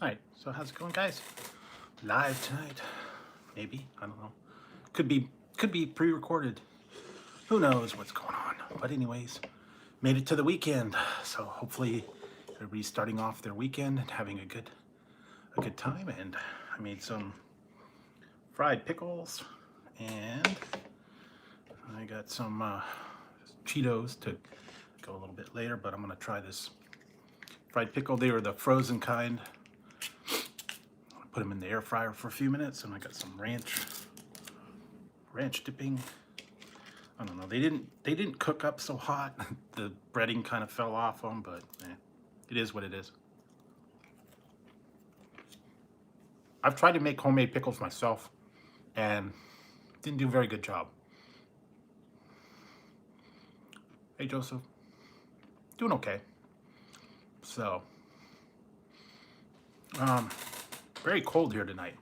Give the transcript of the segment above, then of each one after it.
Alright, so how's it going, guys? Live tonight. Maybe. I don't know. Could be pre-recorded. Who knows what's going on. But anyways, made it to the weekend. So hopefully everybody's starting off their weekend and having a good time. And I made some fried pickles and I got some Cheetos to go a little bit later, but I'm gonna try this fried pickle. They were the frozen kind. Put them in the air fryer for a few minutes, and I got some ranch dipping. I don't know. They didn't cook up so hot. The breading kind of fell off them, but it is what it is. I've tried to make homemade pickles myself, and didn't do a very good job. Hey, Joseph. Doing okay. So, very cold here tonight.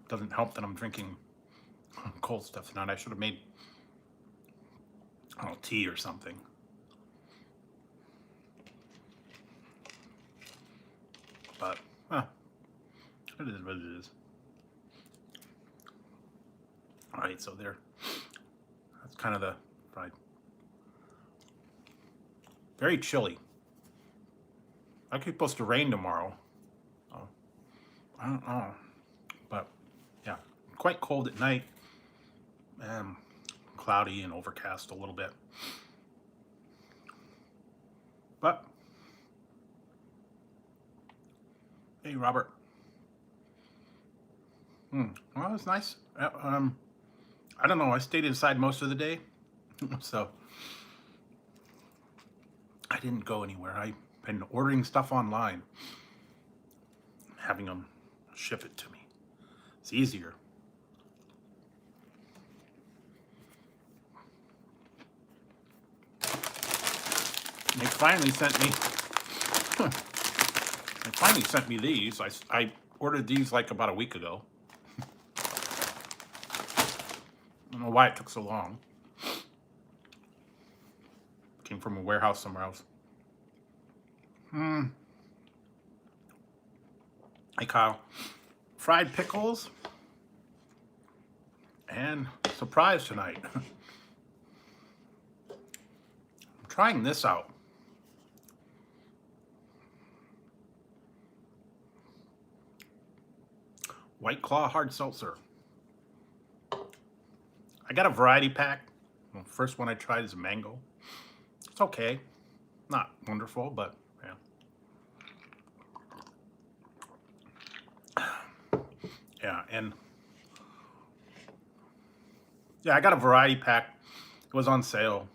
Doesn't help that I'm drinking cold stuff tonight. I should have made tea or something. But it is what it is. All right, so that's kind of the fried. Very chilly. Actually supposed to rain tomorrow. Oh, I don't know. But yeah, quite cold at night. And cloudy and overcast a little bit. But hey, Robert. Well, it was nice. I don't know. I stayed inside most of the day, so I didn't go anywhere. I've been ordering stuff online, having them ship it to me. It's easier. They finally sent me these. I ordered these like about a week ago. I don't know why it took so long. Came from a warehouse somewhere else. Hey, Kyle. Fried pickles and surprise tonight. I'm trying this out. White Claw hard seltzer. I got a variety pack. The first one I tried is a mango. It's okay. Not wonderful, but yeah, and yeah, I got a variety pack. It was on sale.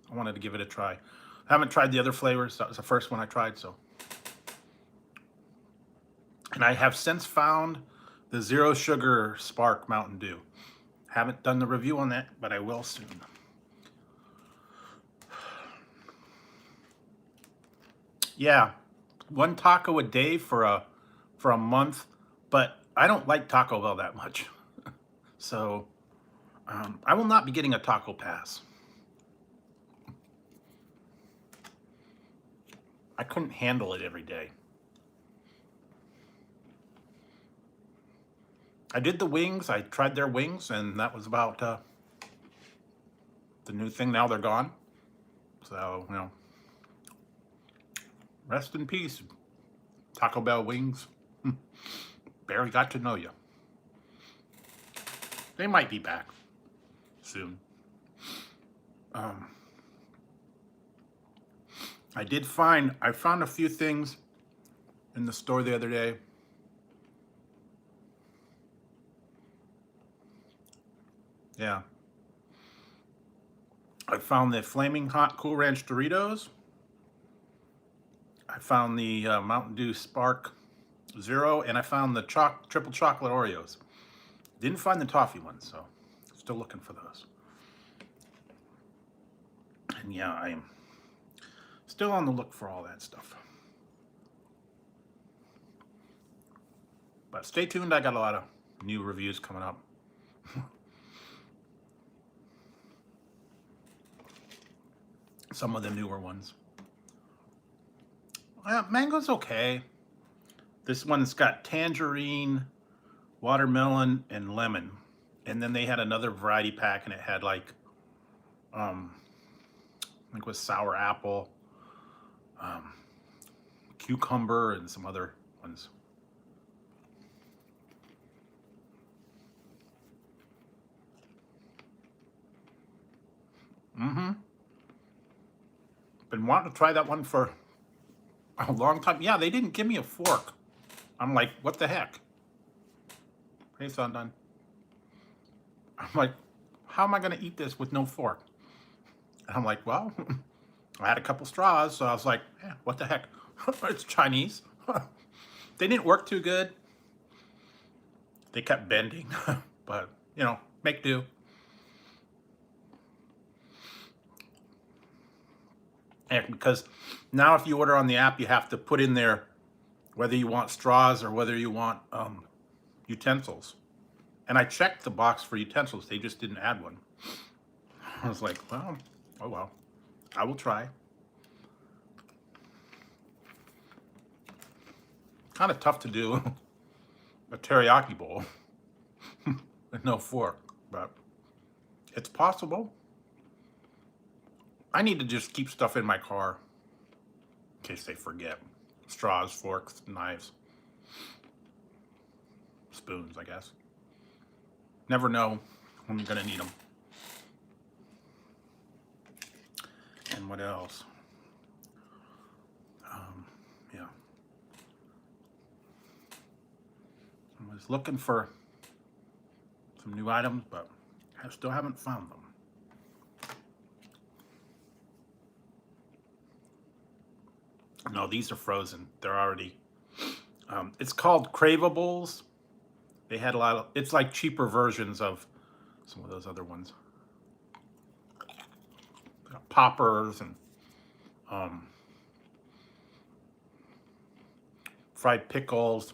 I wanted to give it a try. I haven't tried the other flavors. That was the first one I tried, so. And I have since found the Zero Sugar Spark Mountain Dew. Haven't done the review on that, but I will soon. Yeah, one taco a day for a month, but I don't like Taco Bell that much. So I will not be getting a taco pass. I couldn't handle it every day. I did the wings. I tried their wings, and that was about the new thing. Now they're gone. So, you know, rest in peace, Taco Bell wings. Barely got to know you. They might be back soon. I found a few things in the store the other day. Yeah. I found the Flaming Hot Cool Ranch Doritos. I found the Mountain Dew Spark Zero, and I found the triple chocolate Oreos. Didn't find the toffee ones, so still looking for those. And yeah, I am still on the look for all that stuff. But stay tuned, I got a lot of new reviews coming up. Some of the newer ones. Mango's okay. This one's got tangerine, watermelon, and lemon. And then they had another variety pack, and it had like, I think it was sour apple, cucumber, and some other ones. Been wanting to try that one for a long time. Yeah, they didn't give me a fork. I'm like, what the heck? Hey, son, done. I'm like, how am I going to eat this with no fork? And I'm like, well, I had a couple straws, so I was like, yeah, what the heck? It's Chinese. They didn't work too good. They kept bending, but, you know, make do. And because now if you order on the app, you have to put in there whether you want straws or whether you want utensils. And I checked the box for utensils. They just didn't add one. I was like, well, oh well. I will try. Kind of tough to do a teriyaki bowl with no fork, but it's possible. I need to just keep stuff in my car in case they forget. Straws, forks, knives, spoons, I guess. Never know when you're gonna need them. And what else? Yeah. I was looking for some new items, but I still haven't found them. No, these are frozen. They're already. It's called Craveables. They had a lot of. It's like cheaper versions of some of those other ones. Poppers and fried pickles,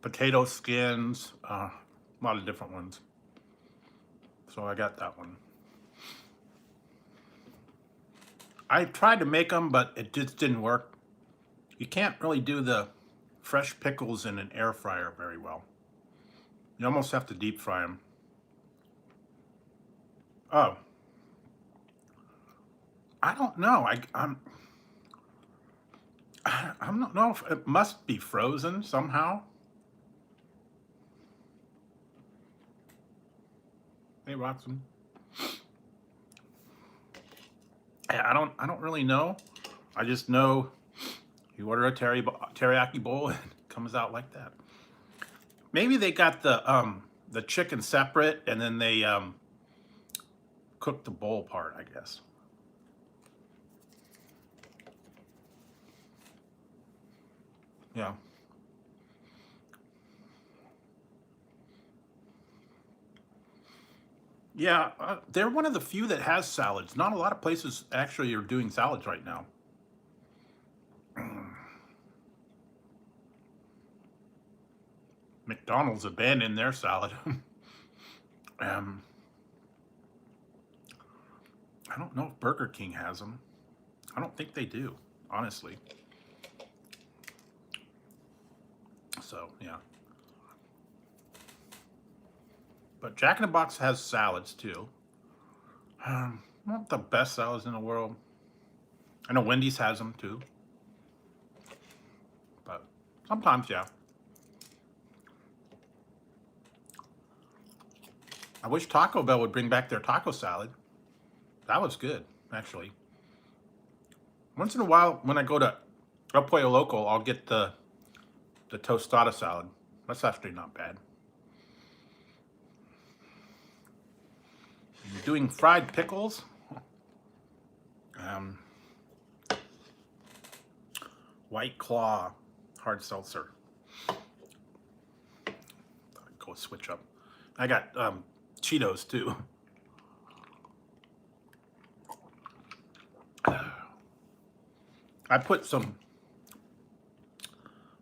potato skins, a lot of different ones. So I got that one. I tried to make them, but it just didn't work. You can't really do the fresh pickles in an air fryer very well. You almost have to deep fry them. Oh, I don't know. I don't know if it must be frozen somehow. Hey, Roxanne. I don't really know. I just know you order a teriyaki bowl and it comes out like that. Maybe they got the chicken separate and then they cooked the bowl part, I guess. Yeah. Yeah, they're one of the few that has salads. Not a lot of places actually are doing salads right now. McDonald's abandoned their salad. I don't know if Burger King has them. I don't think they do, honestly. So, yeah. But Jack in the Box has salads too. Not the best salads in the world. I know Wendy's has them too. But sometimes, yeah. I wish Taco Bell would bring back their taco salad. That was good, actually. Once in a while, when I go to El Pollo Loco, I'll get the tostada salad. That's actually not bad. Doing fried pickles. White Claw hard seltzer. Go switch up. I got Cheetos too. I put some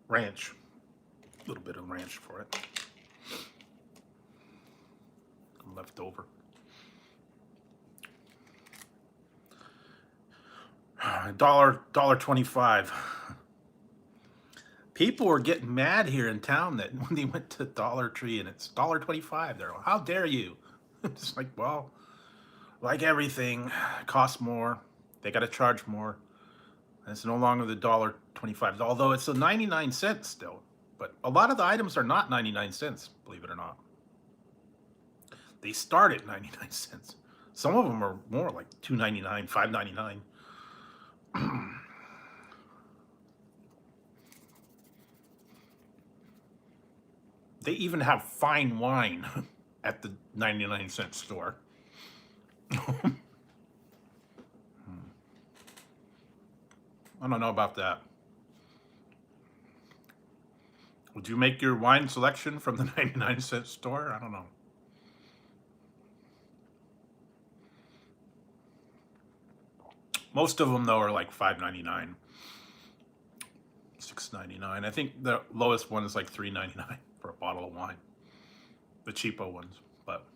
ranch, a little bit of ranch for it. Left over. dollar 25. People were getting mad here in town that when they went to Dollar Tree and it's $1.25, they're like, how dare you? It's like, well, like everything, it costs more. They got to charge more. And it's no longer the $1.25, although it's a 99 cents still. But a lot of the items are not 99 cents, believe it or not. They start at 99 cents. Some of them are more like $2.99, $5.99. They even have fine wine at the 99-cent store. I don't know about that. Would you make your wine selection from the 99-cent store? I don't know. Most of them, though, are like $5.99, $6.99. I think the lowest one is like $3.99 for a bottle of wine. The cheapo ones, but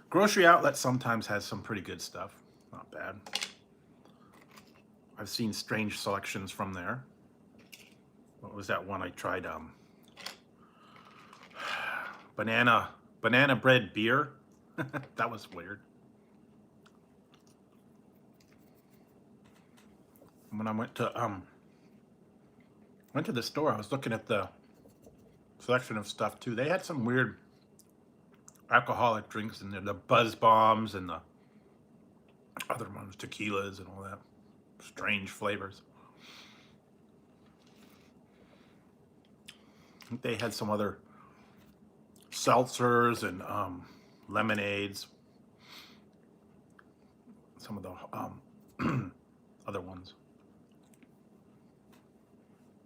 grocery outlet sometimes has some pretty good stuff. Not bad. I've seen strange selections from there. What was that one I tried? Banana bread beer. That was weird. When I went to the store, I was looking at the selection of stuff too. They had some weird alcoholic drinks in there, the buzz bombs and the other ones, tequilas and all that. Strange flavors. I think they had some other seltzers and lemonades. Some of the other ones.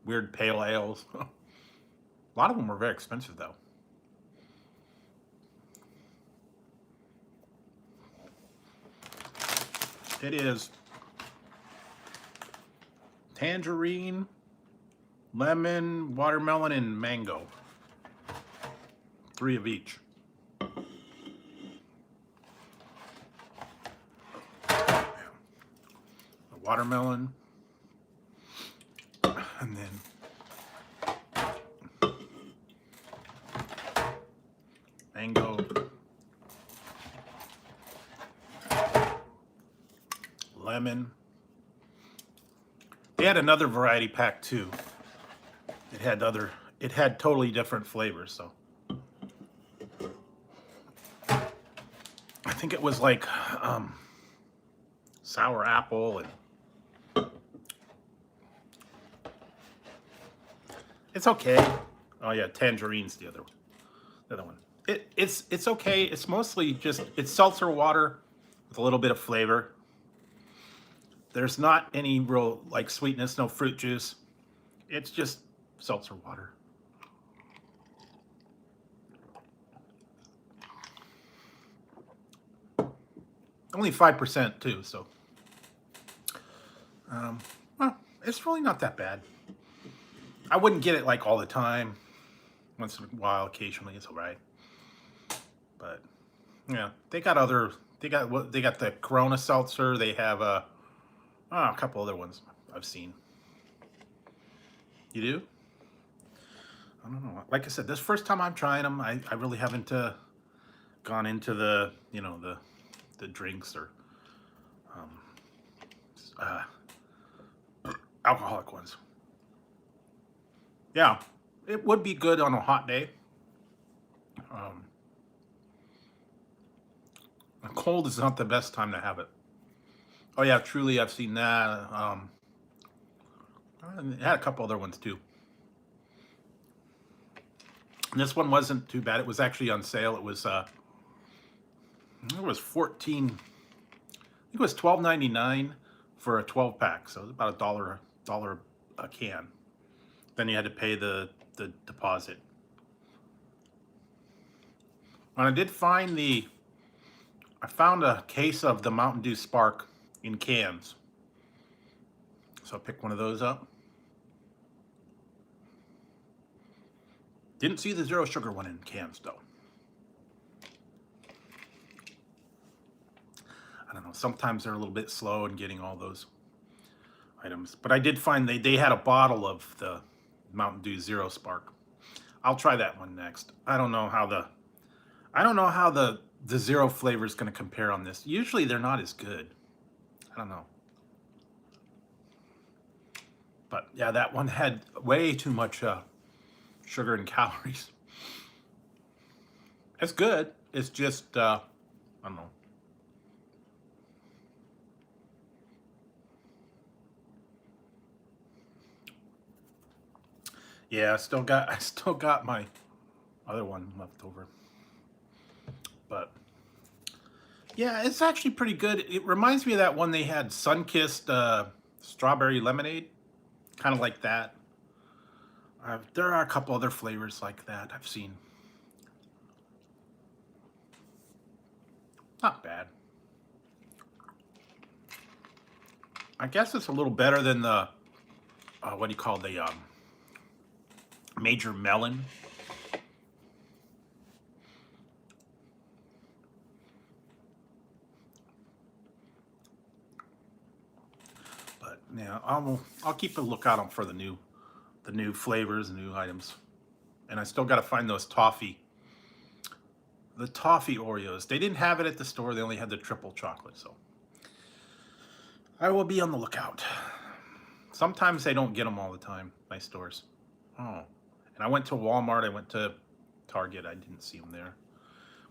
Weird pale ales. A lot of them were very expensive though. It is tangerine, lemon, watermelon, and mango. 3 of each. The watermelon, and then mango, lemon. They had another variety pack too. It had totally different flavors, so I think it was like sour apple and it's okay. Oh yeah, tangerine's the other one. It's okay. It's mostly just it's seltzer water with a little bit of flavor. There's not any real like sweetness, no fruit juice. It's just seltzer water. Only 5% too, so well, it's really not that bad. I wouldn't get it like all the time. Once in a while, occasionally, it's all right. But yeah, they got the Corona seltzer. They have a couple other ones I've seen. You do? I don't know. Like I said, this first time I'm trying them. I really haven't gone into the the drinks or alcoholic ones. Yeah, it would be good on a hot day. Cold is not the best time to have it. Oh yeah, truly, I've seen that. It had a couple other ones too. And this one wasn't too bad. It was actually on sale. It was 14. I think it was $12.99 for a 12-pack. So it was about $1 a can. Then you had to pay the deposit. And I did find I found a case of the Mountain Dew Spark in cans. So I picked one of those up. Didn't see the zero sugar one in cans though. know, sometimes they're a little bit slow in getting all those items. But I did find they had a bottle of the Mountain Dew Zero Spark. I'll try that one next. I don't know how the zero flavor is going to compare on this. Usually they're not as good. I don't know. But yeah, that one had way too much sugar and calories. It's good. It's just, I don't know. Yeah, I still got my other one left over. But yeah, it's actually pretty good. It reminds me of that one they had, Sun-Kissed strawberry lemonade, kind of like that. There are a couple other flavors like that I've seen. Not bad. I guess it's a little better than the what do you call the Major Melon. But yeah, I'll keep a lookout for the new flavors, the new items, and I still got to find those the toffee Oreos. They didn't have it at the store. They only had the triple chocolate, so I will be on the lookout. Sometimes they don't get them all the time, my stores. Oh, and I went to Walmart. I went to Target. I didn't see them there.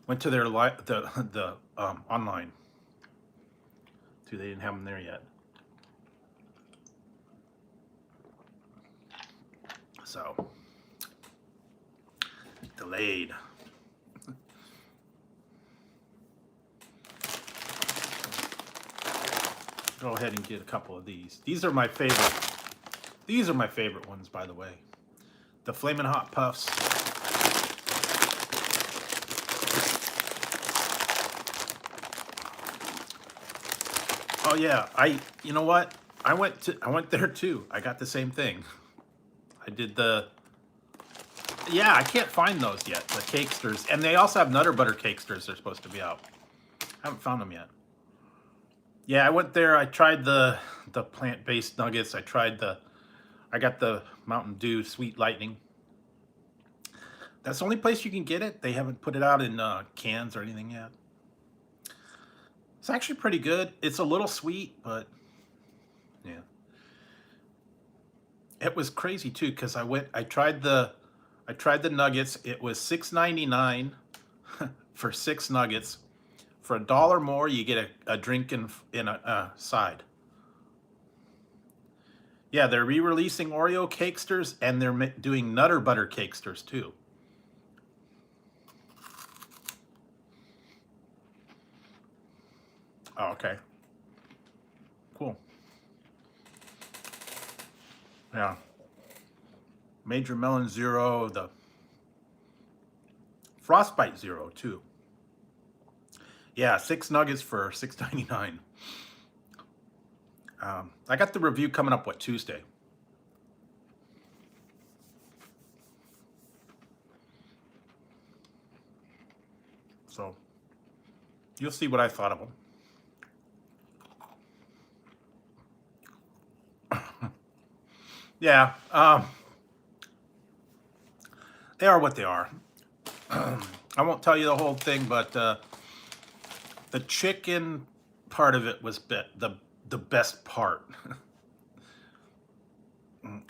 Went to their online too. They didn't have them there yet. So delayed. Go ahead and get a couple of these. These are my favorite. These are my favorite ones, by the way. The Flamin' Hot Puffs. Oh yeah, you know what? I went there too. I got the same thing. I did yeah, I can't find those yet, the Cakesters. And they also have Nutter Butter Cakesters they're supposed to be out. I haven't found them yet. Yeah, I went there. I tried the plant-based nuggets. I got the Mountain Dew Sweet Lightning. That's the only place you can get it. They haven't put it out in cans or anything yet. It's actually pretty good. It's a little sweet, but yeah. It was crazy too, because I tried the nuggets. It was $6.99 for 6 nuggets. For $1 more, you get a drink in a side. Yeah, they're re-releasing Oreo Cakesters, and they're doing Nutter Butter Cakesters too. Oh, okay. Cool. Yeah. Major Melon Zero, the Frostbite Zero too. Yeah, 6 nuggets for $6.99. I got the review coming up, Tuesday? So you'll see what I thought of them. Yeah, they are what they are. I won't tell you the whole thing, but the chicken part of it was the best part.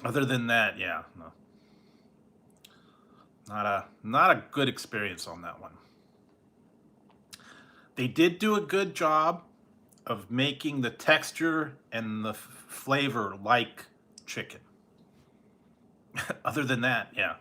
Other than that, yeah, no. Not a good experience on that one. They did do a good job of making the texture and the flavor like chicken. Other than that, yeah.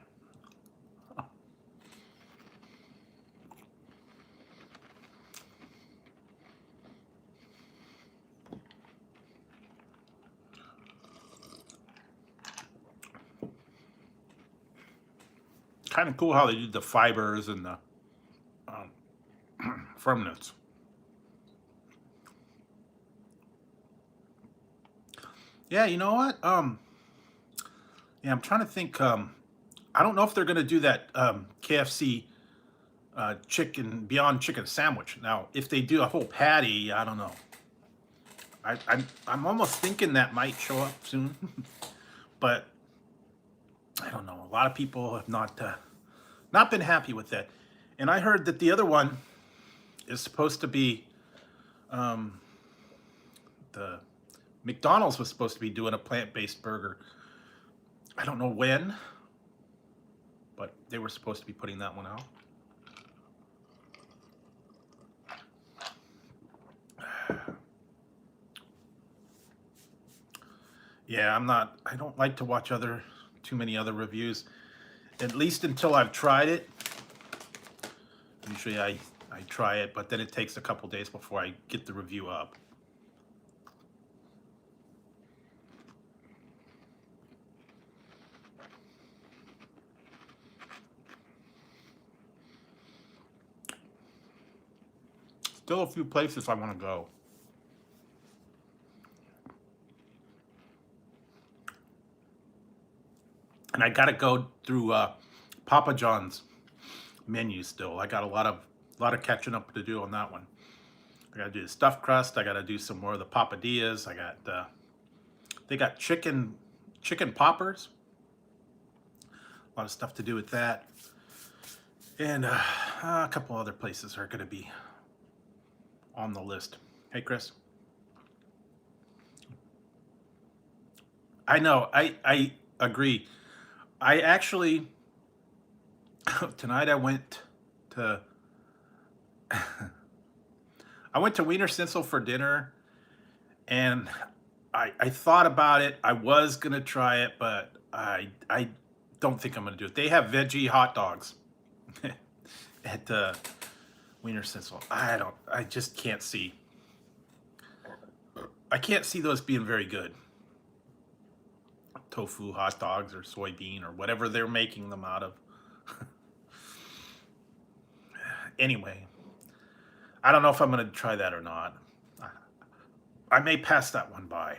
Kind of cool how they did the fibers and the firmness. Yeah, you know what? Yeah, I'm trying to think. I don't know if they're gonna do that KFC chicken Beyond Chicken sandwich. Now, if they do a whole patty, I don't know. I'm almost thinking that might show up soon, but I don't know. A lot of people have not been happy with that, and I heard that the other one is supposed to be the McDonald's was supposed to be doing a plant-based burger. I don't know when, but they were supposed to be putting that one out. Yeah, I don't like to watch too many other reviews, at least until I've tried it. Usually I try it, but then it takes a couple days before I get the review up. Still a few places I want to go. And I got to go through Papa John's menu still. I got a lot of catching up to do on that one. I got to do the stuffed crust. I got to do some more of the papadillas. I got they got chicken poppers. A lot of stuff to do with that. And a couple other places are going to be on the list. Hey, Chris. I know. I agree. I actually tonight I went to Wiener Schnitzel for dinner, and I thought about it. I was gonna try it, but I don't think I'm gonna do it. They have veggie hot dogs at Wiener Schnitzel. I just can't see. I can't see those being very good. Tofu hot dogs or soybean or whatever they're making them out of. Anyway, I don't know if I'm going to try that or not. I may pass that one by.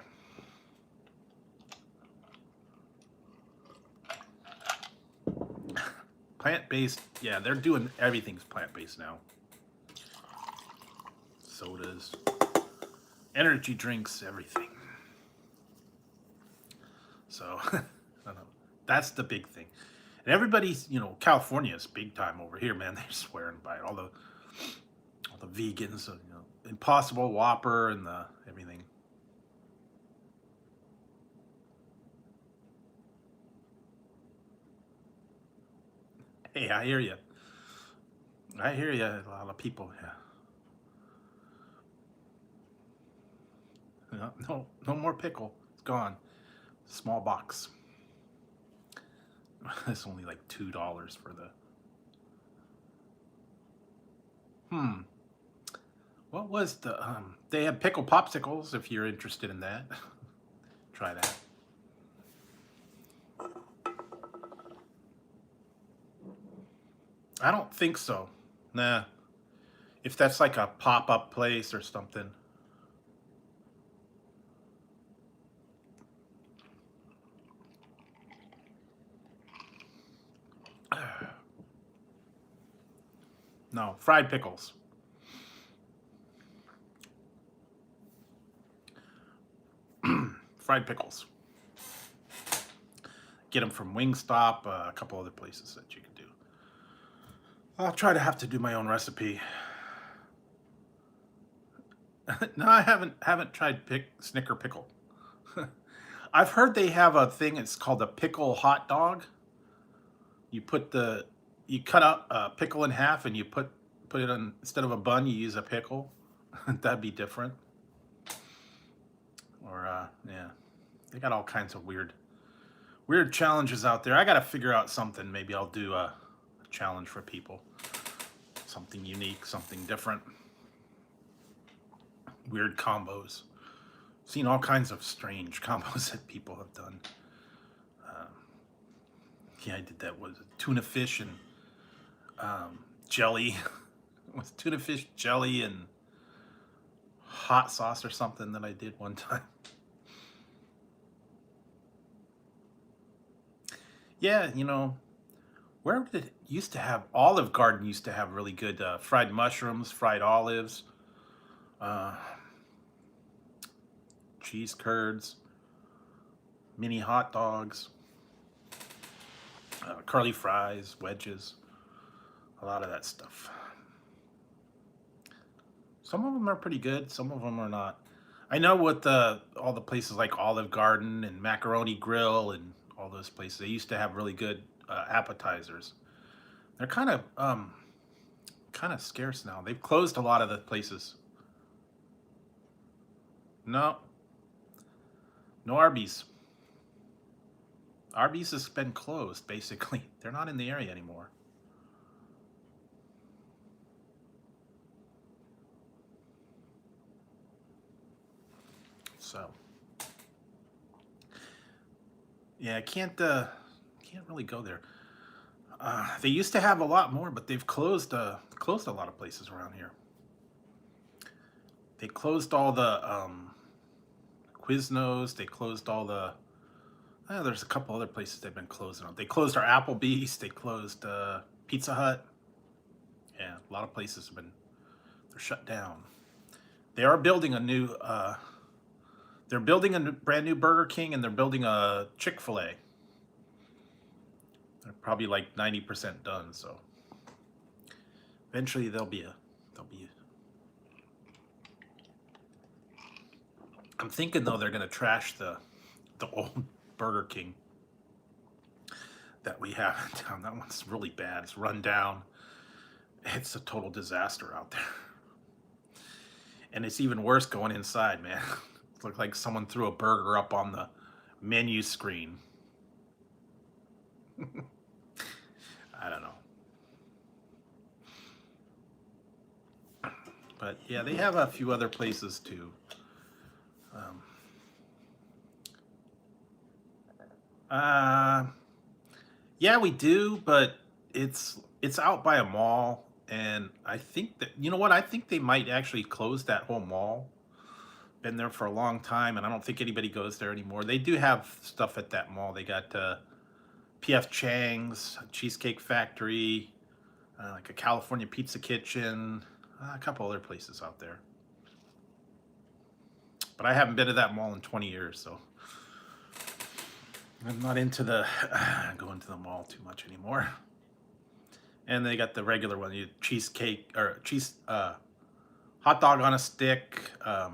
Plant-based, yeah, they're doing everything's plant-based now. Sodas, energy drinks, everything. So, I don't know. That's the big thing. And everybody's, California is big time over here, man. They're swearing by it. All the vegans, Impossible Whopper and the everything. Hey, I hear you. I hear you. A lot of people, yeah. No more pickle. It's gone. Small box. It's only like $2 for the. What was the? They have pickle popsicles. If you're interested in that, try that. I don't think so. Nah. If that's like a pop-up place or something. No, fried pickles. Fried pickles. Get them from Wingstop, a couple other places that you can do. I'll try to have to do my own recipe. No, I haven't tried Snicker pickle. I've heard they have a thing. It's called a pickle hot dog. You cut up a pickle in half and you put it on, instead of a bun, you use a pickle. That'd be different. Or yeah, they got all kinds of weird challenges out there. I got to figure out something. Maybe I'll do a challenge for people. Something unique, something different. Weird combos. Seen all kinds of strange combos that people have done. Yeah, I did that. Was it tuna fish and jelly? With tuna fish jelly and hot sauce or something that I did one time. Yeah, where did it used to have? Olive Garden used to have really good fried mushrooms, fried olives. cheese curds, mini hot dogs, curly fries, wedges, a lot of that stuff. Some of them are pretty good, some of them are not. I know with all the places like Olive Garden and Macaroni Grill and all those places, they used to have really good appetizers. They're kind of scarce now. They've closed a lot of the places. No, no Arby's. Arby's has been closed, basically. They're not in the area anymore. So, yeah, I can't really go there. They used to have a lot more, but they've closed a lot of places around here. They closed all the Quiznos. They closed all the. There's a couple other places they've been closing up. They closed our Applebee's. They closed Pizza Hut. Yeah, a lot of places have been. They're shut down. They are building a new. They're building a brand new Burger King, and they're building a Chick-fil-A. They're probably like 90% done. So eventually there'll be. I'm thinking though they're gonna trash the old Burger King that we have in town. That one's really bad. It's run down. It's a total disaster out there. And it's even worse going inside, man. It looked like someone threw a burger up on the menu screen. I don't know. But yeah, they have a few other places too. Yeah, we do, but it's out by a mall, and I think that you know what? I think they might actually close that whole mall. Been there for a long time, and I don't think anybody goes there anymore. They do have stuff at that mall. They got P.F. Chang's, a Cheesecake Factory, like a California Pizza Kitchen, a couple other places out there. But I haven't been to that mall in 20 years, so I'm not into the going to the mall too much anymore. And they got the regular one, cheesecake or hot dog on a stick. I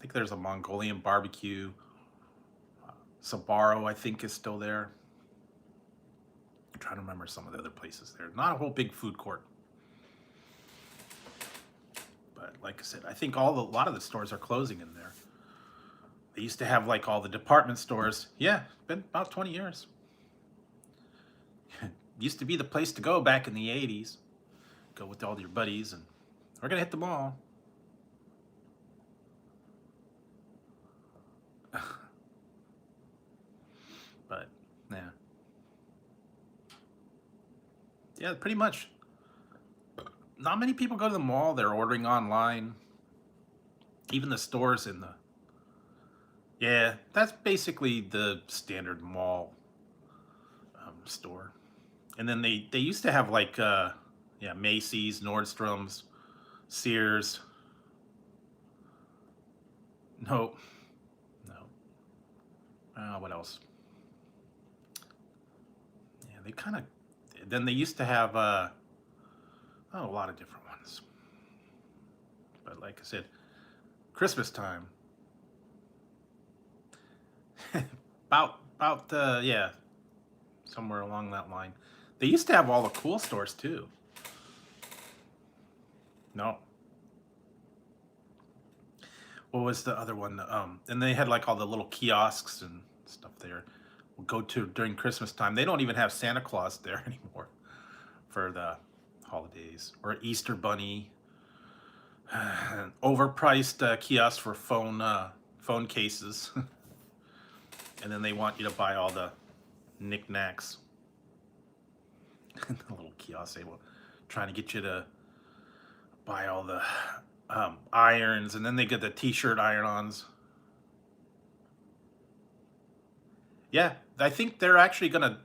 think there's a Mongolian barbecue. Sbarro, I think, is still there. I'm trying to remember some of the other places there. Not a whole big food court. But like I said, I think a lot of the stores are closing in there. They used to have like all the department stores. Yeah, it's been about 20 years. Used to be the place to go back in the 80s. Go with all your buddies and we're gonna hit the mall. But yeah. Yeah, pretty much. Not many people go to the mall. They're ordering online. Even the stores in the. Yeah, that's basically the standard mall store. And then they used to have like Macy's, Nordstrom's, Sears. No. What else? Yeah, they kind of. Then they used to have a lot of different ones. But like I said, Christmas time. Yeah, somewhere along that line. They used to have all the cool stores too. No. What was the other one? And they had like all the little kiosks and stuff there. We'll go to during Christmas time. They don't even have Santa Claus there anymore for the holidays or Easter Bunny. Overpriced kiosks for phone cases. And then they want you to buy all the knickknacks. The little kiosks, they were trying to get you to buy all the irons, and then they get the t-shirt iron-ons. Yeah, I think they're actually going to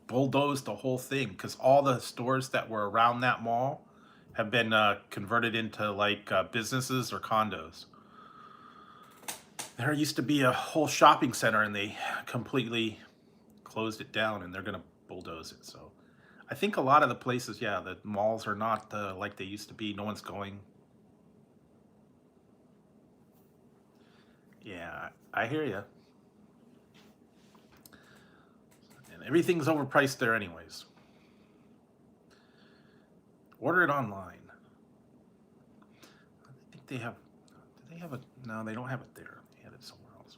bulldoze the whole thing because all the stores that were around that mall have been converted into like businesses or condos. There used to be a whole shopping center and they completely closed it down and they're going to bulldoze it. So I think a lot of the places, yeah, the malls are not like they used to be. No one's going. Yeah, I hear you. And everything's overpriced there anyways. Order it online. I think they have, do they have it? No, they don't have it there. They had it somewhere else.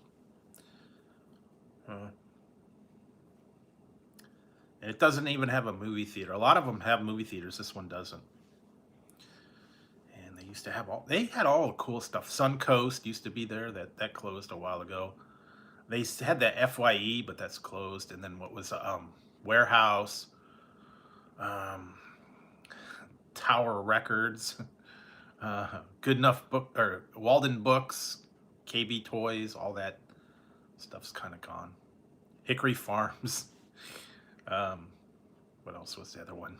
And it doesn't even have a movie theater. A lot of them have movie theaters. This one doesn't. And they used to have they had all the cool stuff. Suncoast used to be there. That closed a while ago. They had that FYE, but that's closed. And then what was Warehouse, Tower Records, Good Enough Book, or Walden Books, KB Toys, all that stuff's kind of gone. Hickory Farms. What else was the other one?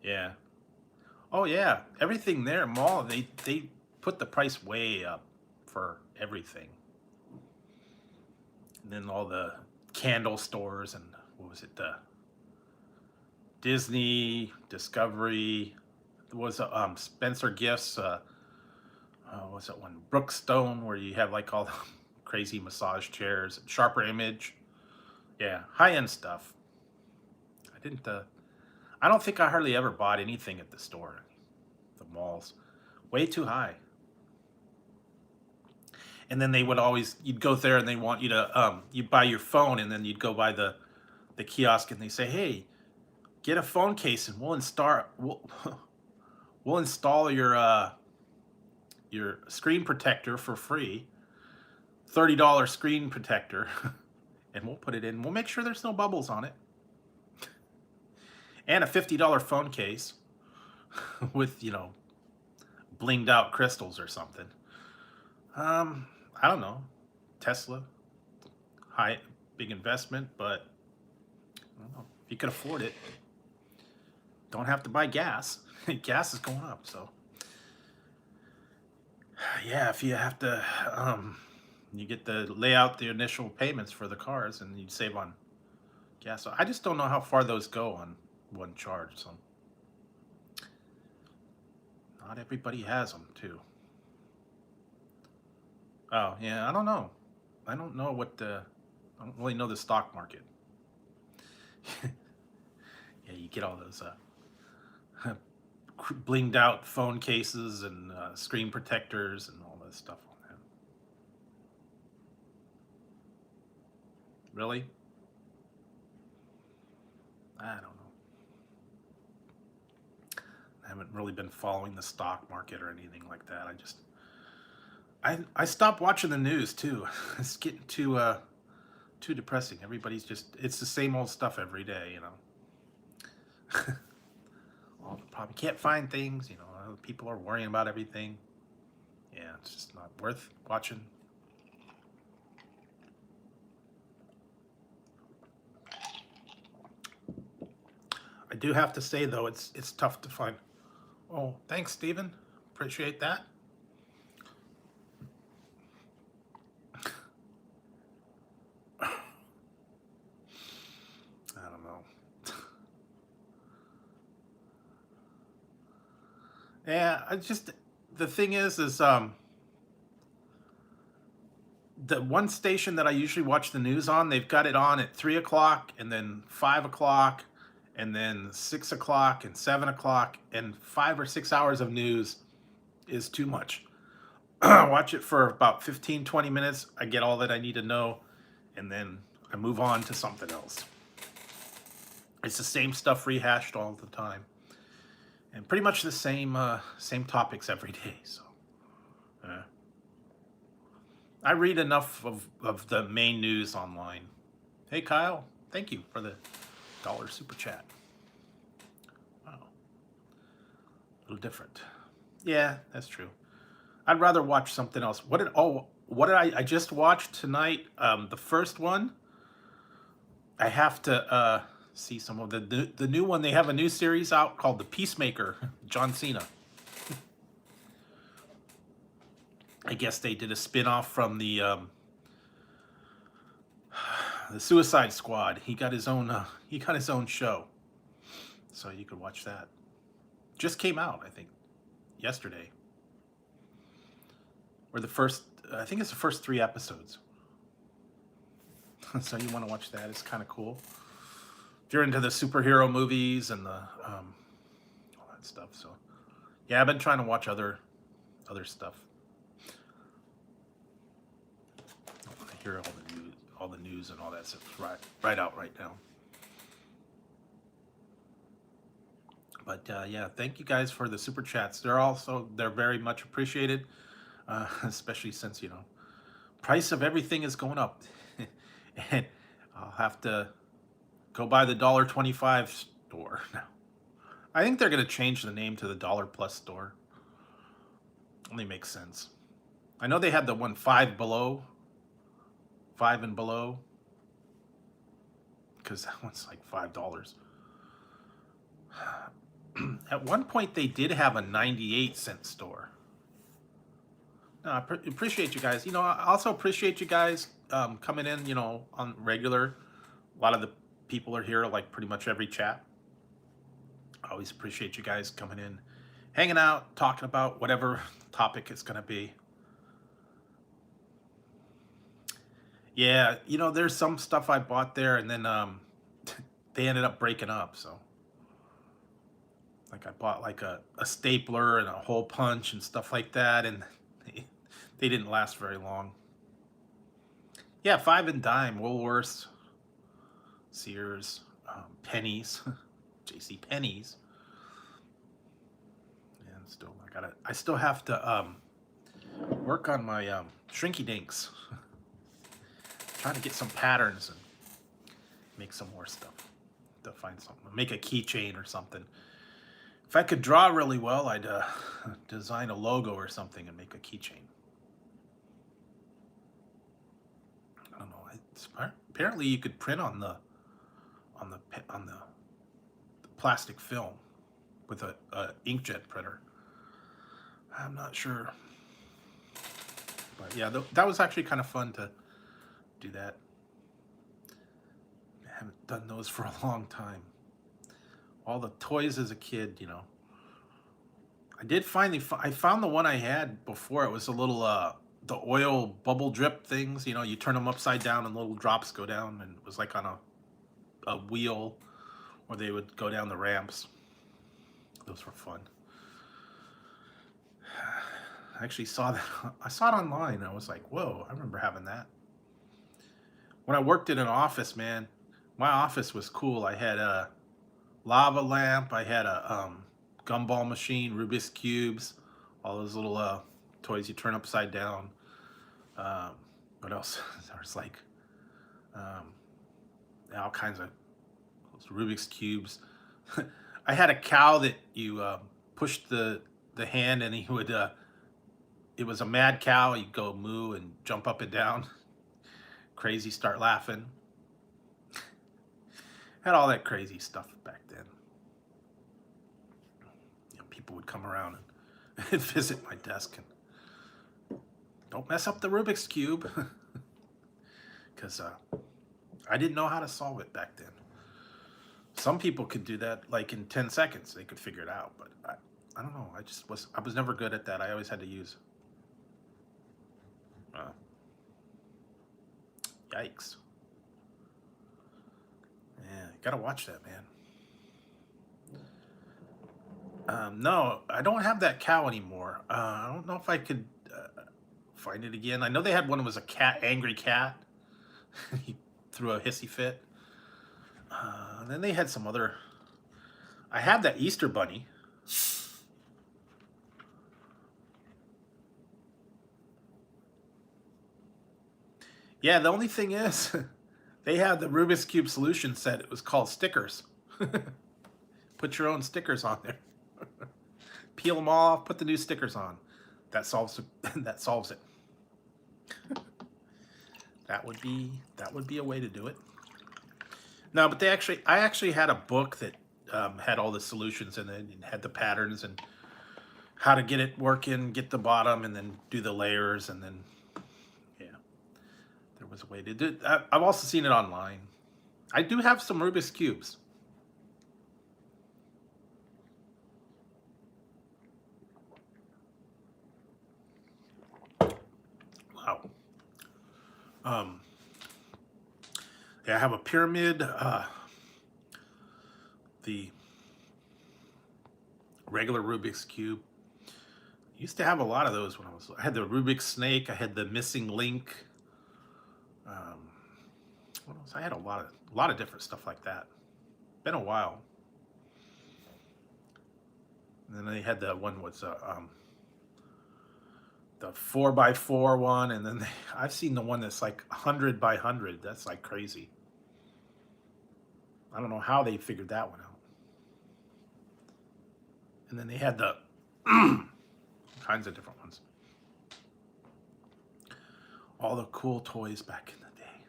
Yeah. Oh yeah, everything there, mall, they put the price way up for everything. And then all the candle stores and what was it? The Disney, Discovery. There was Spencer Gifts. Was it one Brookstone where you have like all the crazy massage chairs, Sharper Image. Yeah, high-end stuff. I didn't. I don't think I hardly ever bought anything at the store. The malls, way too high. And then they would always, you'd go there and they want you to, you'd buy your phone and then you'd go by the kiosk and they say, hey, get a phone case and we'll we'll install your screen protector for free, $30 screen protector, and we'll put it in. We'll make sure there's no bubbles on it. And a $50 phone case with, blinged out crystals or something. I don't know. Tesla, big investment, but I don't know. If you could afford it, don't have to buy gas. Gas is going up, so yeah. If you have to, you get to lay out the initial payments for the cars, and you save on gas. So I just don't know how far those go on one charge. So not everybody has them too. Oh yeah, I don't know. I don't know I don't really know the stock market. Yeah, you get all those blinged out phone cases and screen protectors and all that stuff on that. Really? I don't know. I haven't really been following the stock market or anything like that. I stopped watching the news too. It's getting too depressing. Everybody's it's the same old stuff every day, Well, probably can't find things, people are worrying about everything. Yeah, it's just not worth watching. I do have to say though, it's tough to find. Oh, thanks, Steven. Appreciate that. I don't know. Yeah, the thing is the one station that I usually watch the news on, they've got it on at 3 o'clock and then 5 o'clock and then 6 o'clock and 7 o'clock, and 5 or 6 hours of news is too much. Watch it for about 15, 20 minutes. I get all that I need to know, and then I move on to something else. It's the same stuff rehashed all the time, and pretty much the same topics every day. So I read enough of the main news online. Hey Kyle, thank you for the $1 super chat. Wow, a little different. Yeah, that's true. I'd rather watch something else. What did I just watched tonight? The first one. I have to see some of the new one. They have a new series out called The Peacemaker, John Cena. I guess they did a spin-off from the Suicide Squad. He got his own show, so you could watch that. Just came out, I think, yesterday. Or I think it's the first 3 episodes. So you want to watch that? It's kind of cool. If you're into the superhero movies and the all that stuff. So yeah, I've been trying to watch other stuff. I want to hear all the news and all that stuff right out right now. But yeah, thank you guys for the super chats. They're very much appreciated, especially since, you know, price of everything is going up. And I'll have to go by the $1.25 store now. I think they're going to change the name to the $1 Plus store. Only makes sense. I know they had the one 5 and below, because that one's like $5. At one point, they did have a 98-cent store. No, I appreciate you guys. You know, I also appreciate you guys coming in, you know, on regular. A lot of the people are here, like pretty much every chat. I always appreciate you guys coming in, hanging out, talking about whatever topic it's going to be. Yeah, you know, there's some stuff I bought there, and then they ended up breaking up, so. Like I bought like a stapler and a hole punch and stuff like that, and they didn't last very long. Yeah, 5 and dime, Woolworths, Sears, Pennies, JC Penney's. And still, I still have to work on my shrinky dinks. Trying to get some patterns and make some more stuff. To find something, make a keychain or something. If I could draw really well, I'd design a logo or something and make a keychain. I don't know. Apparently, you could print on the plastic film with a inkjet printer. I'm not sure, but yeah, that was actually kind of fun to do that. I haven't done those for a long time. All the toys as a kid, you know. I found the one I had before. It was a little the oil bubble drip things, you know, you turn them upside down and little drops go down, and it was like on a wheel, or they would go down the ramps. Those were fun. I actually saw that. I saw it online. I was like, whoa, I remember having that. When I worked in an office, man, my office was cool. I had a lava lamp. I had a gumball machine, Rubik's Cubes, all those little toys you turn upside down. What else? There was like all kinds of those Rubik's Cubes. I had a cow that you pushed the hand, and he would, it was a mad cow. You'd go moo and jump up and down. Crazy, start laughing. Had all that crazy stuff back then. You know, people would come around and visit my desk and don't mess up the Rubik's Cube, because I didn't know how to solve it back then. Some people could do that like in 10 seconds. They could figure it out, but I don't know. I was never good at that. I always had to use. Yikes. Yeah, you gotta watch that, man. No, I don't have that cow anymore. I don't know if I could find it again. I know they had one that was a cat, angry cat. He threw a hissy fit. And then they had some other. I had that Easter bunny. Yeah, the only thing is, they had the Rubik's Cube solution set. It was called stickers. Put your own stickers on there. Peel them off, put the new stickers on. That solves it. That solves it. That would be a way to do it. No, but I actually had a book that had all the solutions in it and had the patterns, and how to get it working, get the bottom, and then do the layers, and then, yeah, there was a way to do it. I've also seen it online. I do have some Rubik's Cubes. Wow. Yeah, I have a pyramid, the regular Rubik's Cube. Used to have a lot of those when I had the Rubik's Snake, I had the Missing Link. What else? I had a lot of different stuff like that. Been a while. And then they had the one was the 4x4 one, and then I've seen the one that's like 100 by 100. That's like crazy. I don't know how they figured that one out. And then they had the kinds of different ones. All the cool toys back in the day.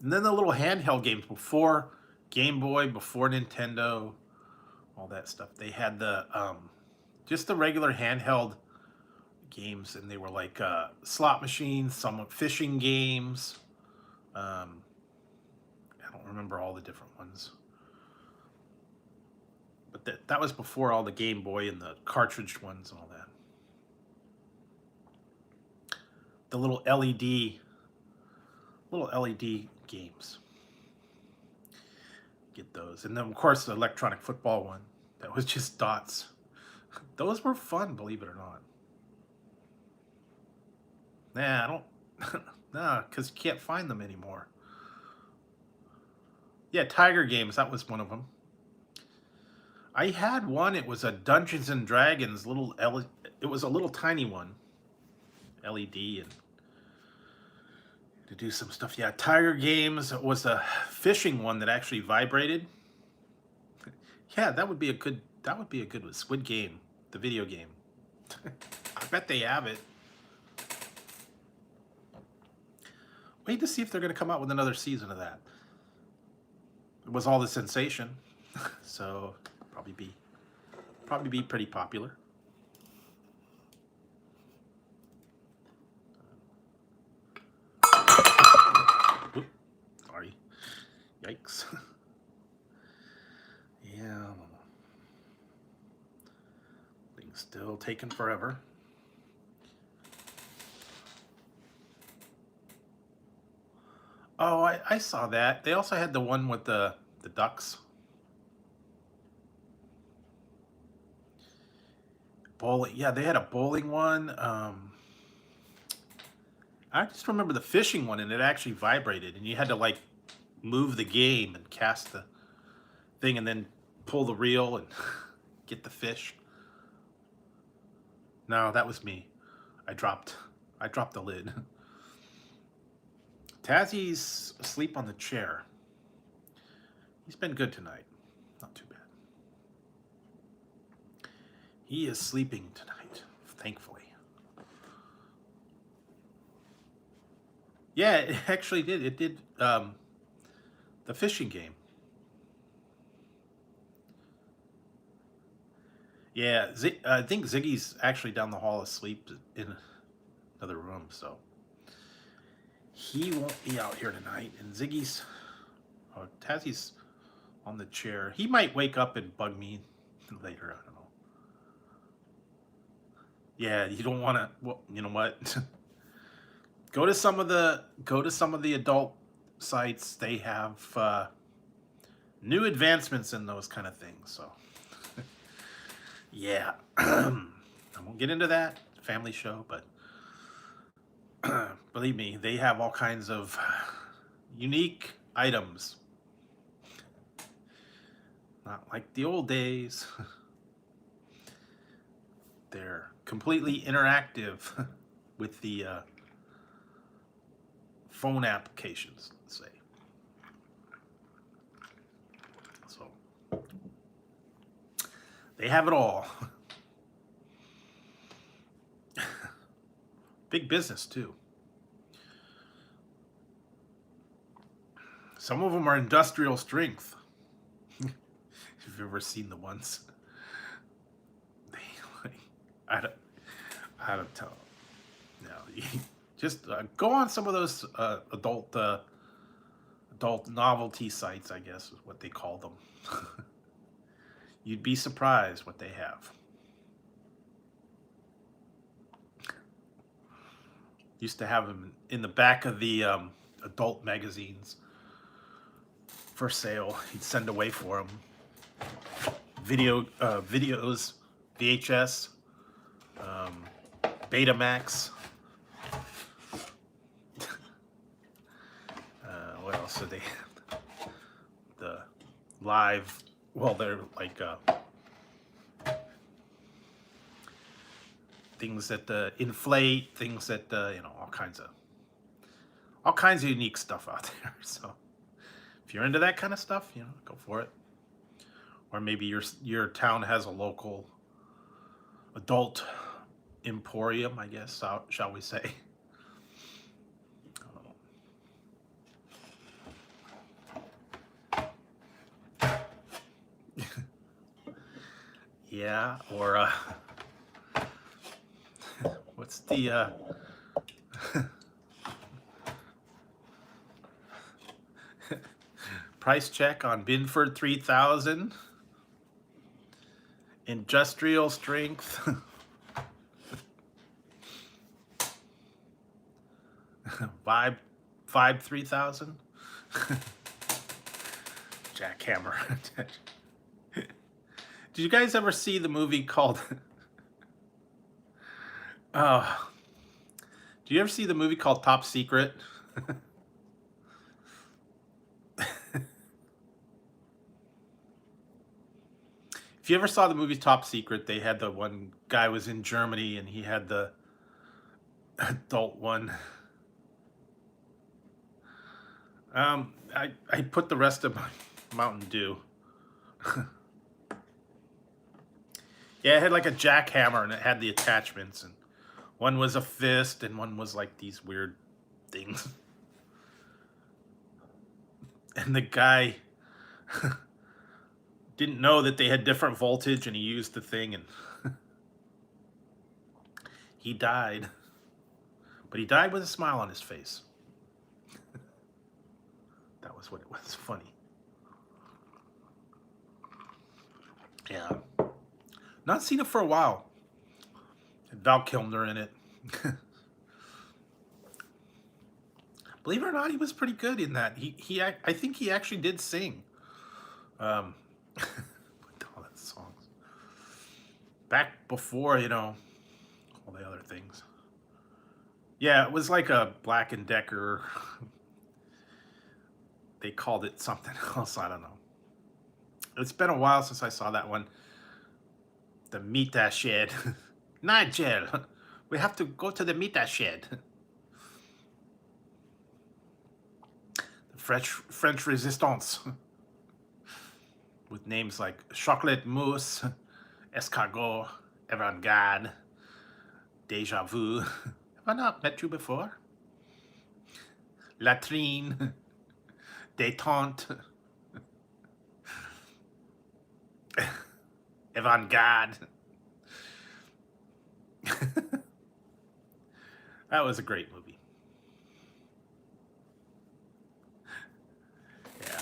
And then the little handheld games before Game Boy, before Nintendo, all that stuff. They had the just the regular handheld games, and they were like slot machines, some fishing games. I don't remember all the different ones. But that was before all the Game Boy and the cartridge ones and all that. The little LED games. Get those. And then, of course, the electronic football one. That was just dots. Those were fun, believe it or not. Nah, I don't... nah, because you can't find them anymore. Yeah, Tiger Games, that was one of them. I had one, it was a Dungeons and Dragons little... It was a little tiny one. LED and... to do some stuff. Yeah, Tiger Games was a fishing one that actually vibrated. Yeah, that would be a good one. Squid Game, the video game. I bet they have it. Wait to see if they're going to come out with another season of that. It was all the sensation, so probably be pretty popular. Oops, sorry. Yikes. Yeah. Things still taking forever. Oh, I saw that. They also had the one with the ducks. Bowling. Yeah, they had a bowling one. I just remember the fishing one, and it actually vibrated, and you had to like move the game and cast the thing, and then pull the reel and get the fish. No, that was me. I dropped the lid. Tazzy's asleep on the chair. He's been good tonight. Not too bad. He is sleeping tonight, thankfully. Yeah, it actually did. It did the fishing game. Yeah, I think Ziggy's actually down the hall asleep in another room, so he won't be out here tonight. And Tazzy's on the chair. He might wake up and bug me later. I don't know. Yeah, you don't want to. Well, you know what? Go to some of the adult sites. They have new advancements in those kind of things. So, yeah, I won't get into that family show, but believe me, they have all kinds of unique items. Not like the old days. They're completely interactive with the phone applications, let's say. So they have it all. Big business too. Some of them are industrial strength. If you've ever seen the ones I don't tell. No, just go on some of those adult novelty sites, I guess is what they call them. You'd be surprised what they have. Used to have them in the back of the adult magazines for sale. He'd send away for them. Videos, VHS, Betamax. What else do they have? The live, well, they're like things that inflate, things that you know, all kinds of unique stuff out there. So if you're into that kind of stuff, you know, go for it. Or maybe your town has a local adult emporium, I guess, shall we say. Yeah, or what's the price check on Binford 3000? Industrial strength. Vibe 3000. Jackhammer. Did you guys ever see the movie called do you ever see the movie called Top Secret? If you ever saw the movie Top Secret, they had the one guy was in Germany and he had the adult one. I put the rest of my Mountain Dew. Yeah, it had like a jackhammer and it had the attachments, and one was a fist and one was like these weird things. And the guy didn't know that they had different voltage, and he used the thing and he died. But he died with a smile on his face. That was what it was. Funny. Yeah. Not seen it for a while. Val Kilmer in it. Believe it or not, he was pretty good in that. I think he actually did sing. All that songs. Back before, you know, all the other things. Yeah, it was like a Black and Decker. They called it something else. I don't know. It's been a while since I saw that one. The Mita Shed. Nigel, we have to go to the Mita Shed. The French Resistance. With names like Chocolate Mousse, Escargot, Avant-Garde, Deja Vu. Have I not met you before? Latrine, Détente, Avant-Garde. That was a great movie. Yeah,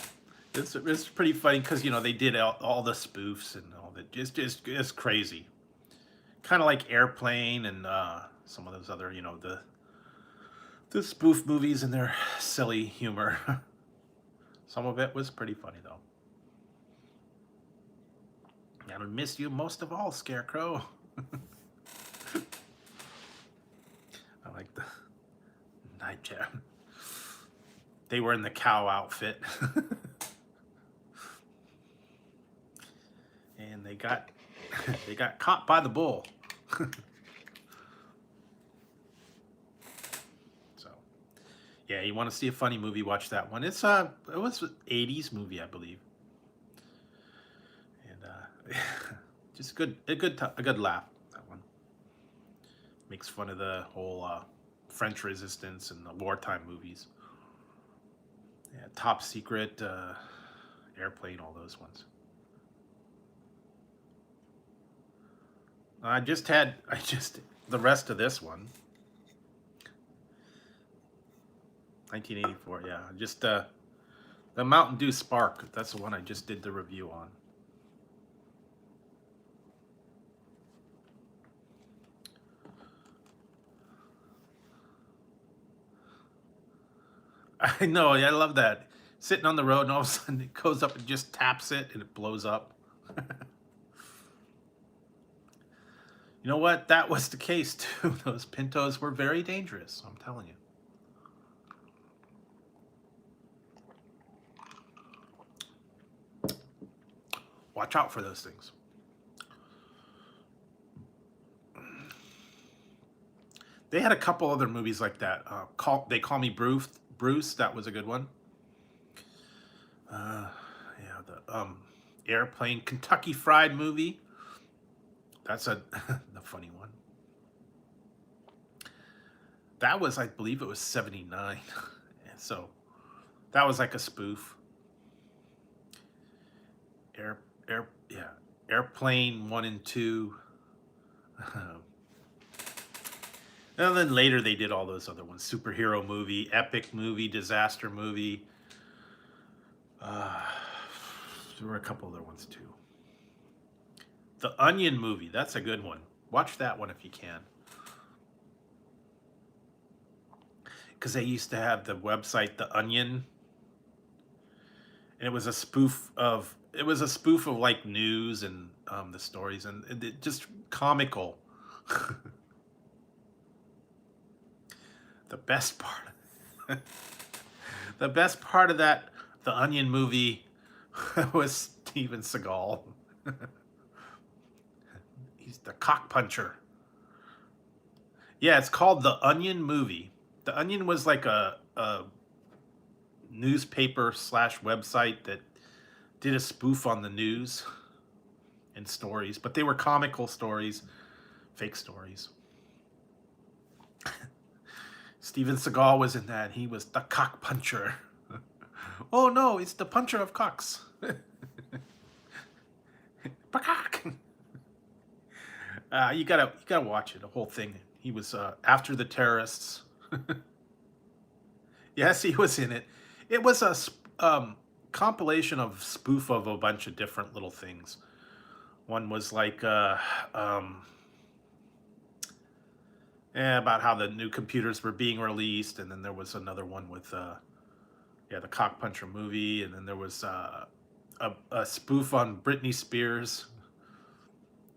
it's pretty funny because, you know, they did all the spoofs and all that. Just crazy. Kind of like Airplane and some of those other, you know, the spoof movies and their silly humor. Some of it was pretty funny though. I miss you most of all, Scarecrow. I like the nightcap. They were in the cow outfit. And they got caught by the bull. So, yeah, you want to see a funny movie, watch that one. It was an 80s movie, I believe. And just a good laugh. That one makes fun of the whole French Resistance and the wartime movies. Yeah, Top Secret, Airplane, all those ones. the rest of this one. 1984, yeah. Just the Mountain Dew Spark. That's the one I just did the review on. I know, I love that. Sitting on the road and all of a sudden it goes up and just taps it and it blows up. You know what? That was the case too. Those Pintos were very dangerous, I'm telling you. Watch out for those things. They had a couple other movies like that. They Call Me Bruce. That was a good one. Yeah, the Airplane Kentucky Fried Movie. That's the funny one. That was, I believe it was 79. So that was like a spoof. Airplane 1 and 2. And then later they did all those other ones. Superhero movie, epic movie, disaster movie. There were a couple other ones too. The Onion movie, that's a good one. Watch that one if you can. Because they used to have the website The Onion. And it was a spoof of like news and the stories, and it just comical. The best part of that The Onion movie was Steven Seagal. He's the cock puncher. Yeah, it's called The Onion movie. The Onion was like a newspaper / website that did a spoof on the news and stories, but they were comical stories, fake stories. Steven Seagal was in that. He was the cock puncher. Oh no, it's the puncher of cocks. You gotta watch it, the whole thing. He was after the terrorists. Yes, he was in it. It was a compilation of spoof of a bunch of different little things. One was like about how the new computers were being released, and then there was another one with the cock puncher movie, and then there was a spoof on Britney Spears.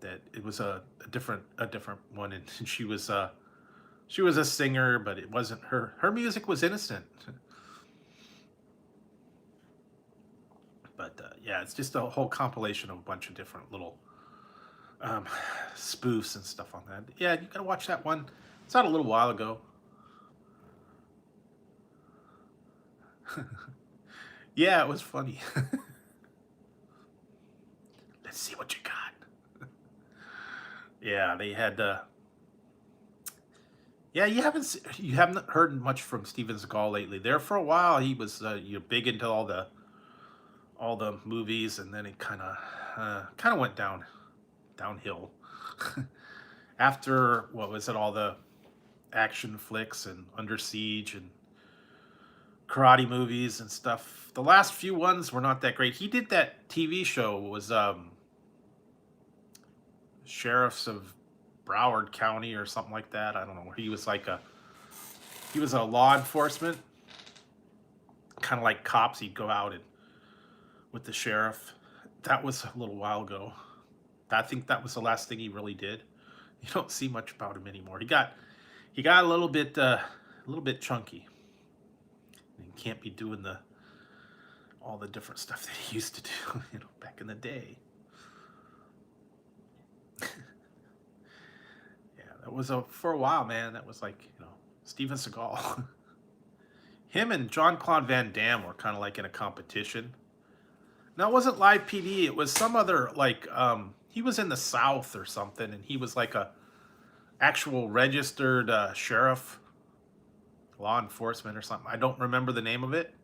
That it was a different one, and she was a singer, but it wasn't her. Her music was innocent. But yeah, it's just a whole compilation of a bunch of different little spoofs and stuff on that. Yeah, you gotta watch that one. It's out a little while ago. Yeah, it was funny. Let's see what you got. Yeah, they had. Yeah, you haven't heard much from Steven Seagal lately. There for a while, he was big into all the movies, and then it kind of went downhill. After what was it, all the action flicks and Under Siege and karate movies and stuff. The last few ones were not that great. He did that TV show, was Sheriffs of Broward County or something like that. I don't know, where he was a law enforcement, kind of like cops. He'd go out and with the sheriff. That was a little while ago. I think that was the last thing he really did. You don't see much about him anymore. He got a little bit chunky. He can't be doing all the different stuff that he used to do, back in the day. Yeah, that was for a while, man. That was like, Steven Seagal. Him and Jean-Claude Van Damme were kind of like in a competition. No, it wasn't Live PD. It was some other, like, he was in the South or something, and he was like a actual registered sheriff, law enforcement or something. I don't remember the name of it.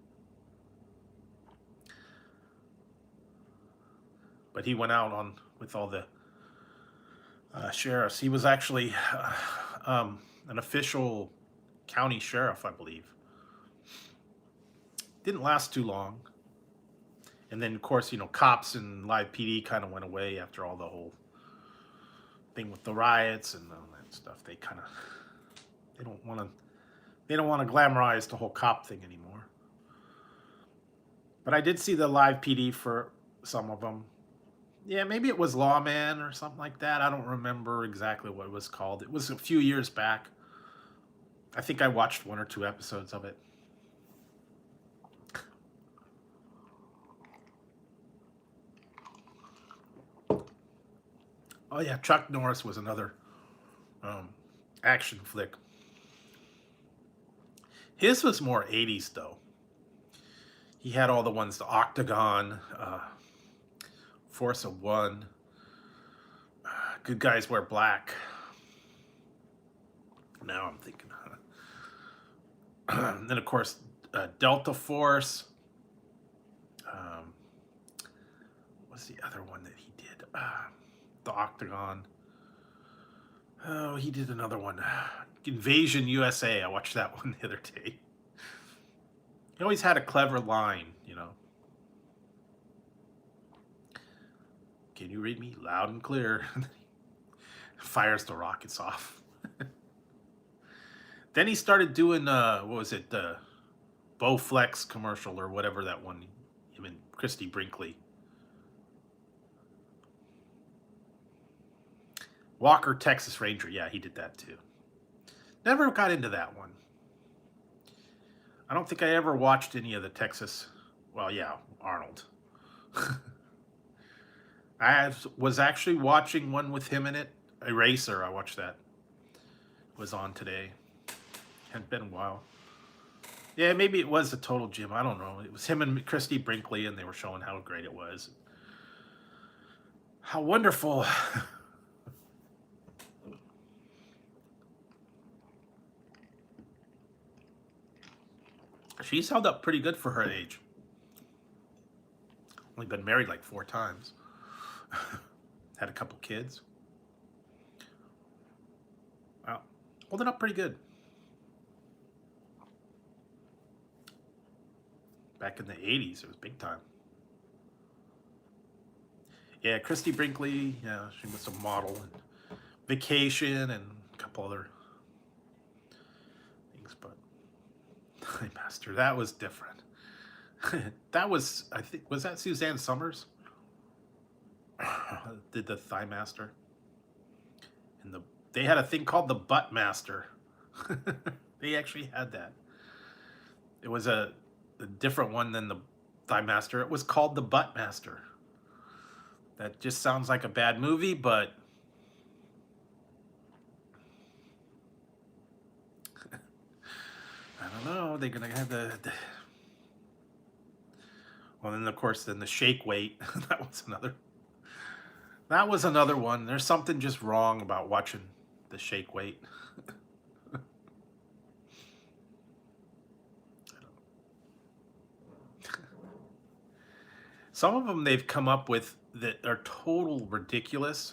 But he went out with all the sheriffs. He was actually an official county sheriff, I believe. Didn't last too long. And then, of course, cops and live PD kind of went away after all the whole thing with the riots and all that stuff. They don't want to glamorize the whole cop thing anymore. But I did see the live PD for some of them. Yeah, maybe it was Lawman or something like that. I don't remember exactly what it was called. It was a few years back. I think I watched 1 or 2 episodes of it. Oh yeah, Chuck Norris was another action flick. His was more 80s though. He had all the ones, the Octagon, Force of One, Good Guys Wear Black. Now I'm thinking. Then of course, Delta Force. What's the other one that he did? The Octagon. Oh, he did another one. Invasion USA. I watched that one the other day. He always had a clever line, Can you read me? Loud and clear. Fires the rockets off. Then he started doing, what was it? The Bowflex commercial or whatever that one. Him and Christy Brinkley. Walker, Texas Ranger. Yeah, he did that too. Never got into that one. I don't think I ever watched any of the Texas. Well, yeah, Arnold. I was actually watching one with him in it. Eraser, I watched that. Was on today. Hadn't been a while. Yeah, maybe it was a Total Gym. I don't know. It was him and Christy Brinkley, and they were showing how great it was. How wonderful. She's held up pretty good for her age. Only been married like 4 times. Had a couple kids. Wow. Holding up pretty good. Back in the 80s, it was big time. Yeah, Christy Brinkley, yeah, she was a model in Vacation and a couple other things, but Thigh Master, that was different. That was, I think, was that Suzanne Summers? Did the Thigh Master? And they had a thing called the Butt Master. They actually had that. It was a different one than the Thigh Master. It was called the Butt Master. That just sounds like a bad movie, but I don't know. They're gonna have the well, then of course, then the shake weight. That was another one. There's something just wrong about watching the shake weight. Some of them they've come up with that are total ridiculous.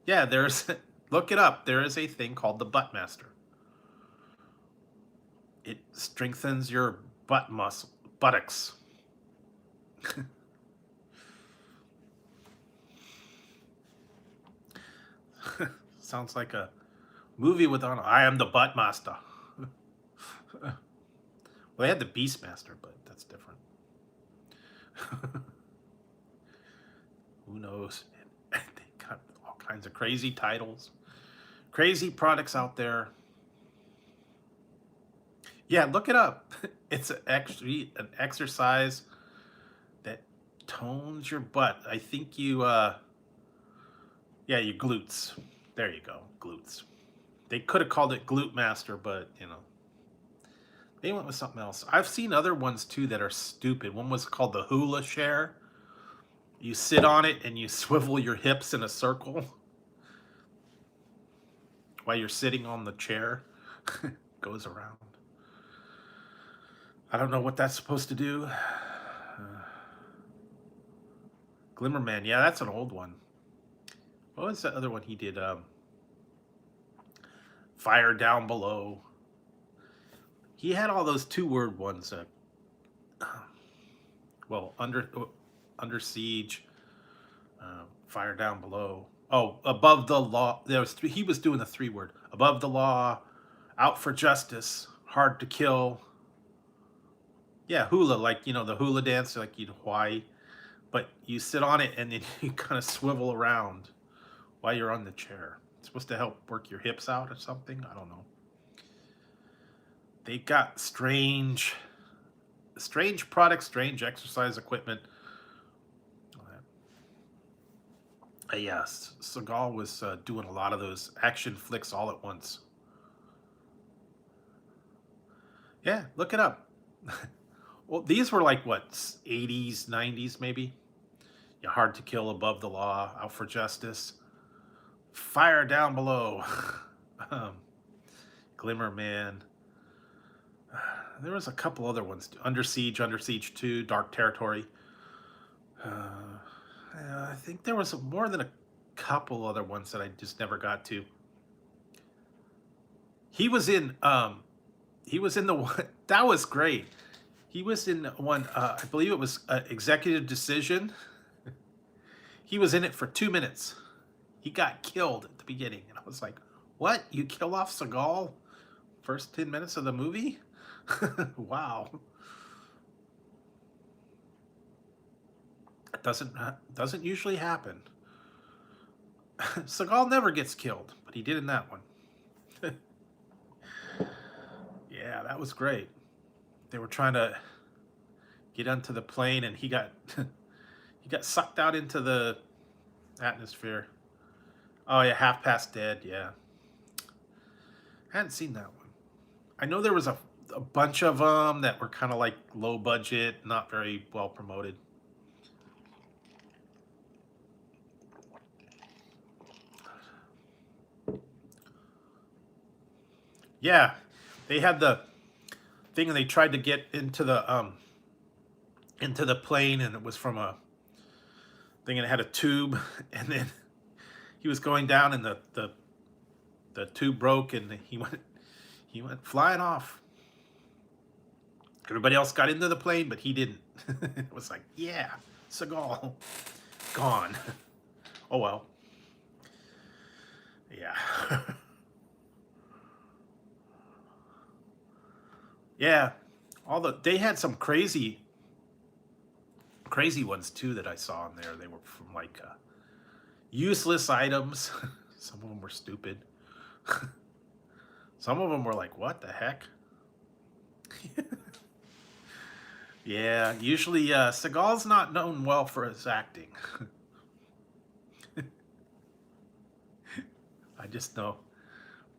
Yeah, look it up. There is a thing called the Butt Master. It strengthens your buttocks. Sounds like a movie with I am the Butt Master. Well, they had the Beast Master, but that's different. Who knows? They got all kinds of crazy titles, crazy products out there. Yeah, look it up. It's actually an exercise that tones your butt. I think yeah, your glutes. There you go, glutes. They could have called it Glute Master, but they went with something else. I've seen other ones too that are stupid. One was called the Hula Chair. You sit on it and you swivel your hips in a circle while you're sitting on the chair. Goes around. I don't know what that's supposed to do. Glimmerman, yeah, that's an old one. What was the other one he did? Fire Down Below. He had all those 2-word ones. Well, Under Siege, Fire Down Below. Oh, Above the Law. There was he was doing the 3-word. Above the Law, Out for Justice, Hard to Kill. Yeah, hula, like, you know, the hula dance, like in Hawaii. But you sit on it and then you kind of swivel around while you're on the chair. It's supposed to help work your hips out or something. I don't know. They got strange products, strange exercise equipment. Yes, Seagal was doing a lot of those action flicks all at once. Yeah, look it up. Well, these were like what, 80s, 90s maybe? Yeah, Hard to Kill, Above the Law, Out for Justice, Fire Down Below, Glimmer Man. There was a couple other ones. Under Siege 2, Dark Territory. I think there was more than a couple other ones that I just never got to. He was in the one that was great. He was in one, I believe it was Executive Decision. He was in it for 2 minutes. He got killed at the beginning, and I was like, "What? You kill off Seagal first 10 minutes of the movie?" Wow. It doesn't usually happen. Seagal never gets killed, but he did in that one. Yeah, that was great. They were trying to get onto the plane, and he got he got sucked out into the atmosphere. Oh yeah, Half Past Dead. Yeah, I hadn't seen that one. I know there was a bunch of them that were kind of like low budget, not very well promoted. Yeah, they had the thing, and they tried to get into the plane, and it was from a thing, and it had a tube, and then he was going down, and the tube broke, and he went flying off. Everybody else got into the plane, but he didn't. It was like, yeah, Seagal gone. Oh well. Yeah. Yeah. They had some crazy ones too that I saw in there. They were from like useless items. Some of them were stupid. Some of them were like, what the heck? Yeah, usually Seagal's not known well for his acting. I just know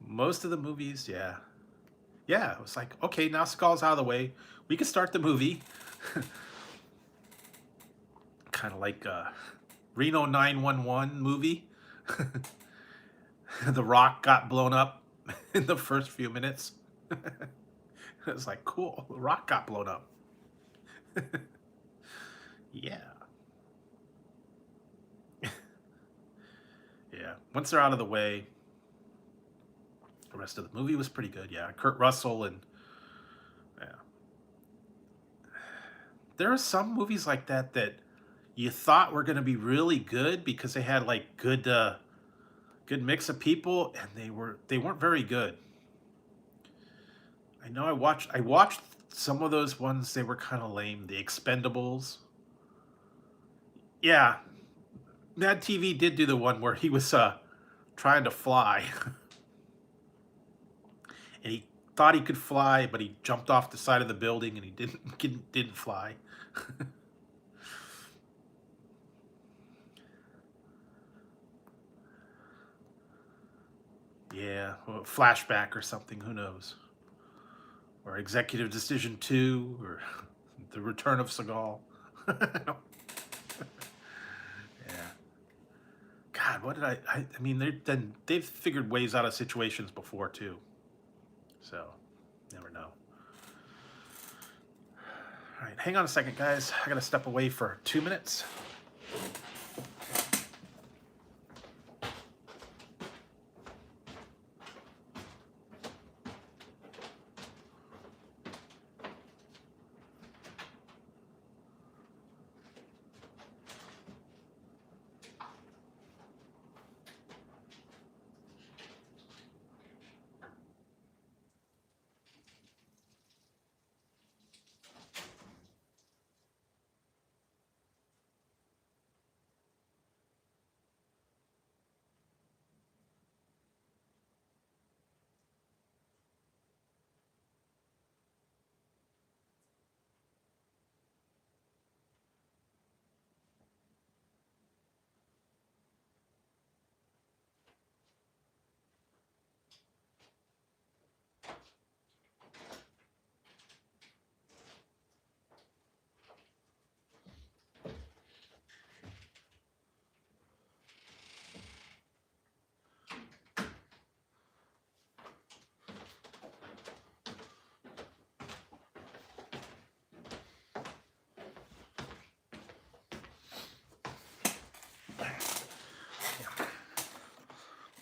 most of the movies, yeah. Yeah, it was like, okay, now Seagal's out of the way. We can start the movie. Kind of like Reno 911 movie. The Rock got blown up in the first few minutes. It was like, cool, The Rock got blown up. Yeah. Yeah. Once they're out of the way, the rest of the movie was pretty good. Yeah. Kurt Russell and yeah. There are some movies like that that you thought were going to be really good because they had like good mix of people, and they weren't very good. I know I watched some of those ones. They were kind of lame. The Expendables. Yeah, Mad TV did do the one where he was trying to fly, and he thought he could fly, but he jumped off the side of the building, and he didn't fly. Yeah, well, Flashback or something. Who knows? Or Executive Decision 2, or The Return of Seagal. Yeah. God, what did I mean, they've figured ways out of situations before too. So, never know. All right, hang on a second, guys. I gotta step away for 2 minutes.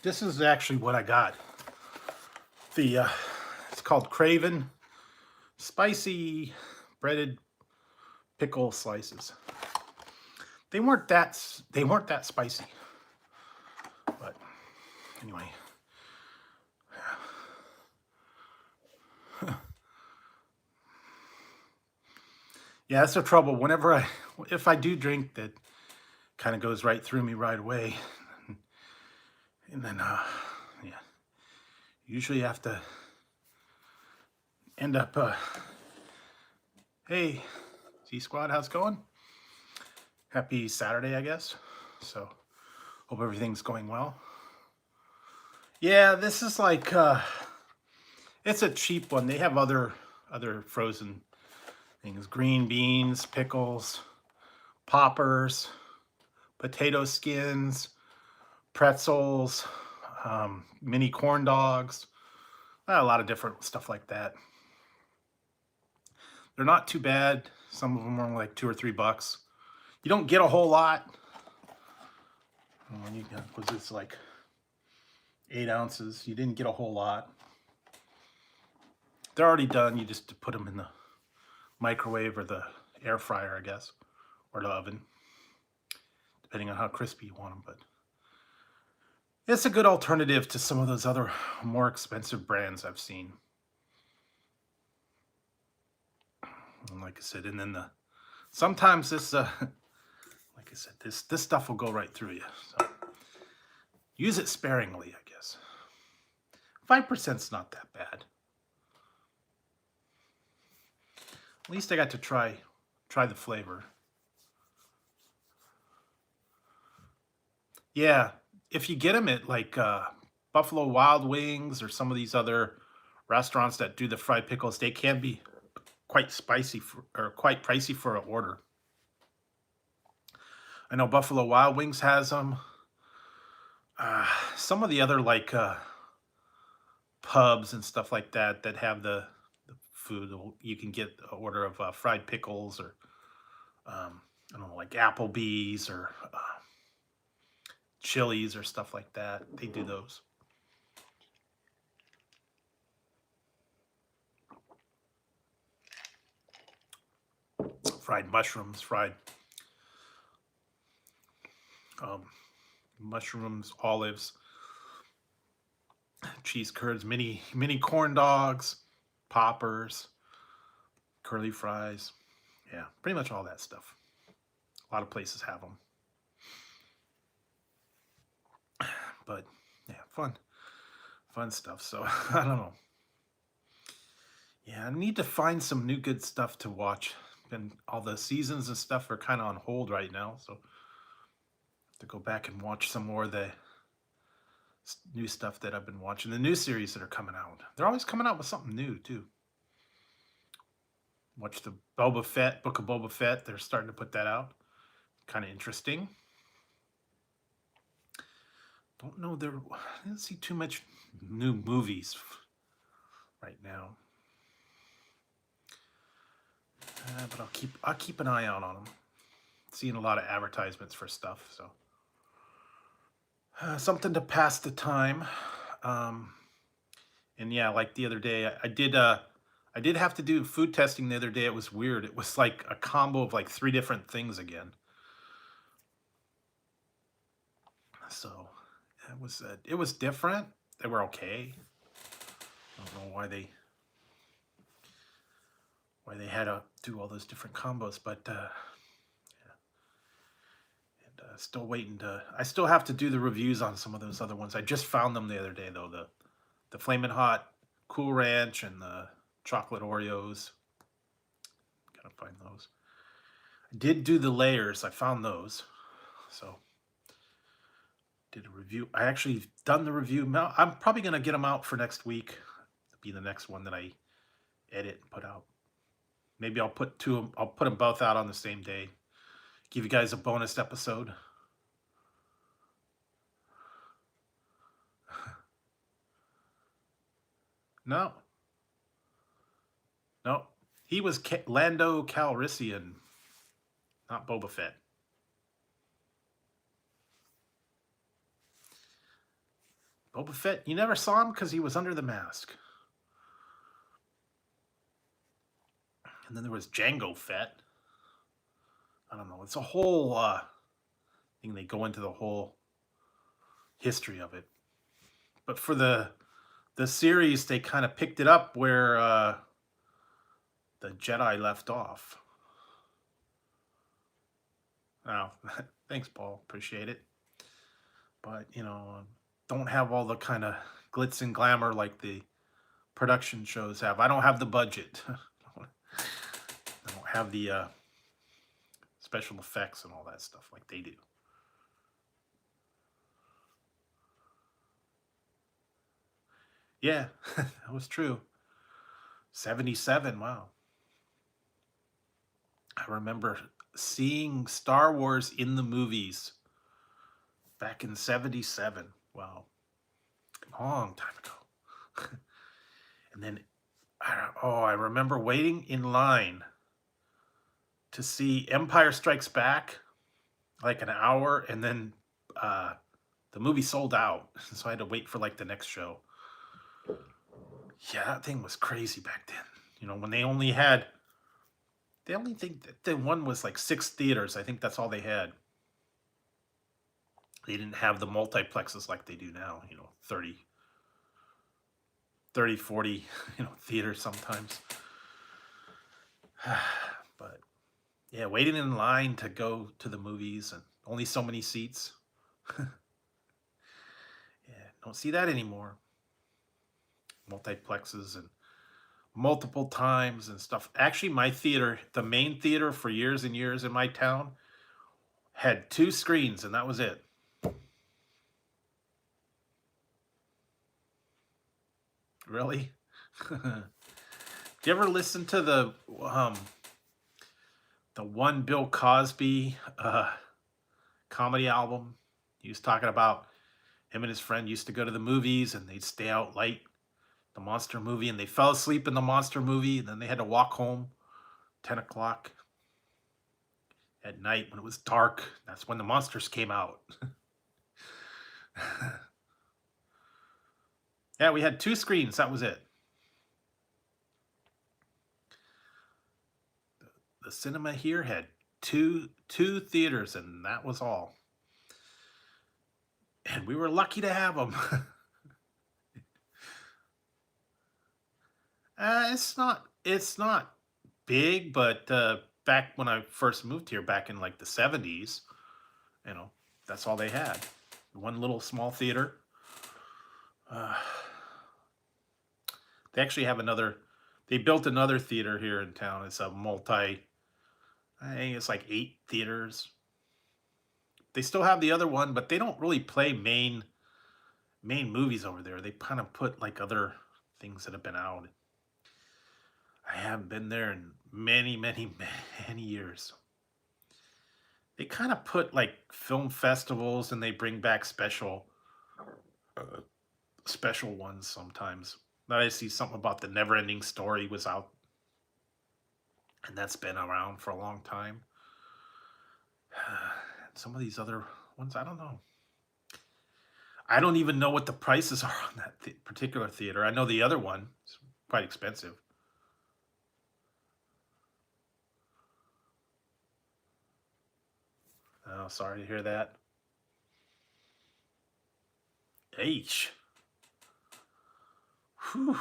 This is actually what I got. It's called Craven Spicy Breaded Pickle Slices. They weren't that spicy, but anyway. Yeah, that's the trouble. If I do drink, that kind of goes right through me right away, and then yeah, usually have to end up. Hey, Z Squad, how's it going? Happy Saturday, I guess. So, hope everything's going well. Yeah, this is like it's a cheap one. They have other frozen things: green beans, pickles, poppers, potato skins, pretzels, mini corn dogs, a lot of different stuff like that. They're not too bad. Some of them are like $2 or $3. You don't get a whole lot. Because it's like 8 ounces. You didn't get a whole lot. They're already done. You just put them in the microwave or the air fryer, I guess, or the oven, depending on how crispy you want them. But it's a good alternative to some of those other more expensive brands I've seen. And like I said, and then sometimes this, like I said, this stuff will go right through you. So use it sparingly, I guess. 5%'s not that bad. At least I got to try the flavor. Yeah, if you get them at like Buffalo Wild Wings or some of these other restaurants that do the fried pickles, they can be quite spicy or quite pricey for an order. I know Buffalo Wild Wings has them. Some of the other like pubs and stuff like that have the food. You can get an order of fried pickles or I don't know, like Applebee's or Chili's or stuff like that. They do those. Fried mushrooms, mushrooms, olives, cheese curds, mini corn dogs, poppers, curly fries. Yeah, pretty much all that stuff. A lot of places have them. But yeah, fun stuff. So I don't know. Yeah, I need to find some new good stuff to watch. And all the seasons and stuff are kind of on hold right now, so to go back and watch some more of the new stuff that I've been watching, the new series that are coming out. They're always coming out with something new too. Watch the Book of Boba Fett. They're starting to put that out. Kind of interesting. Don't know, I didn't see too much new movies right now. But I'll keep an eye out on them. Seeing a lot of advertisements for stuff, so something to pass the time. And yeah, like the other day, I did have to do food testing the other day. It was weird. It was like a combo of like 3 different things again. So it was different. They were okay. I don't know why they had to do all those different combos, but yeah. And still waiting I still have to do the reviews on some of those other ones. I just found them the other day though. The Flamin' Hot Cool Ranch and the chocolate Oreos. Gotta find those. I did do the layers. I found those. So did a review. I actually done the review. I'm probably gonna get them out for next week. It'll be the next one that I edit and put out. Maybe I'll put them both out on the same day. Give you guys a bonus episode. No. He was Lando Calrissian, not Boba Fett. Boba Fett, you never saw him because he was under the mask. And then there was Jango Fett. I don't know. It's a whole thing. They go into the whole history of it. But for the series, they kind of picked it up where the Jedi left off. Oh, thanks, Paul. Appreciate it. But, you know, don't have all the kind of glitz and glamour like the production shows have. I don't have the budget. I don't have the special effects and all that stuff like they do. Yeah, that was true. 77, wow. I remember seeing Star Wars in the movies back in 77. Wow. Long time ago. And then, I remember waiting in line to see Empire Strikes Back, like an hour, and then the movie sold out. So I had to wait for like the next show. Yeah, that thing was crazy back then. You know, when they only think that the one was like 6 theaters. I think that's all they had. They didn't have the multiplexes like they do now, you know, 30, 40, you know, theaters sometimes. But yeah, waiting in line to go to the movies and only so many seats. Yeah, don't see that anymore. Multiplexes and multiple times and stuff. Actually, my theater, the main theater for years and years in my town, had 2 screens and that was it. Really? Did you ever listen to the one Bill Cosby comedy album? He was talking about him and his friend used to go to the movies and they'd stay out late, the monster movie, and they fell asleep in the monster movie, and then they had to walk home 10 o'clock at night when it was dark. That's when the monsters came out. Yeah, we had 2 screens. That was it. The cinema here had two theaters, and that was all. And we were lucky to have them. It's not big, but back when I first moved here, back in like the 70s, you know, that's all they had. One little small theater. They actually have they built another theater here in town. It's a I think it's like 8 theaters. They still have the other one, but they don't really play main movies over there. They kind of put like other things that have been out. I haven't been there in many, many, many years. They kind of put like film festivals and they bring back special ones sometimes. Now I see something about the Never Ending Story was out, and that's been around for a long time. Some of these other ones, I don't know. I don't even know what the prices are on that particular theater. I know the other one is quite expensive. Oh, sorry to hear that. H. Whew.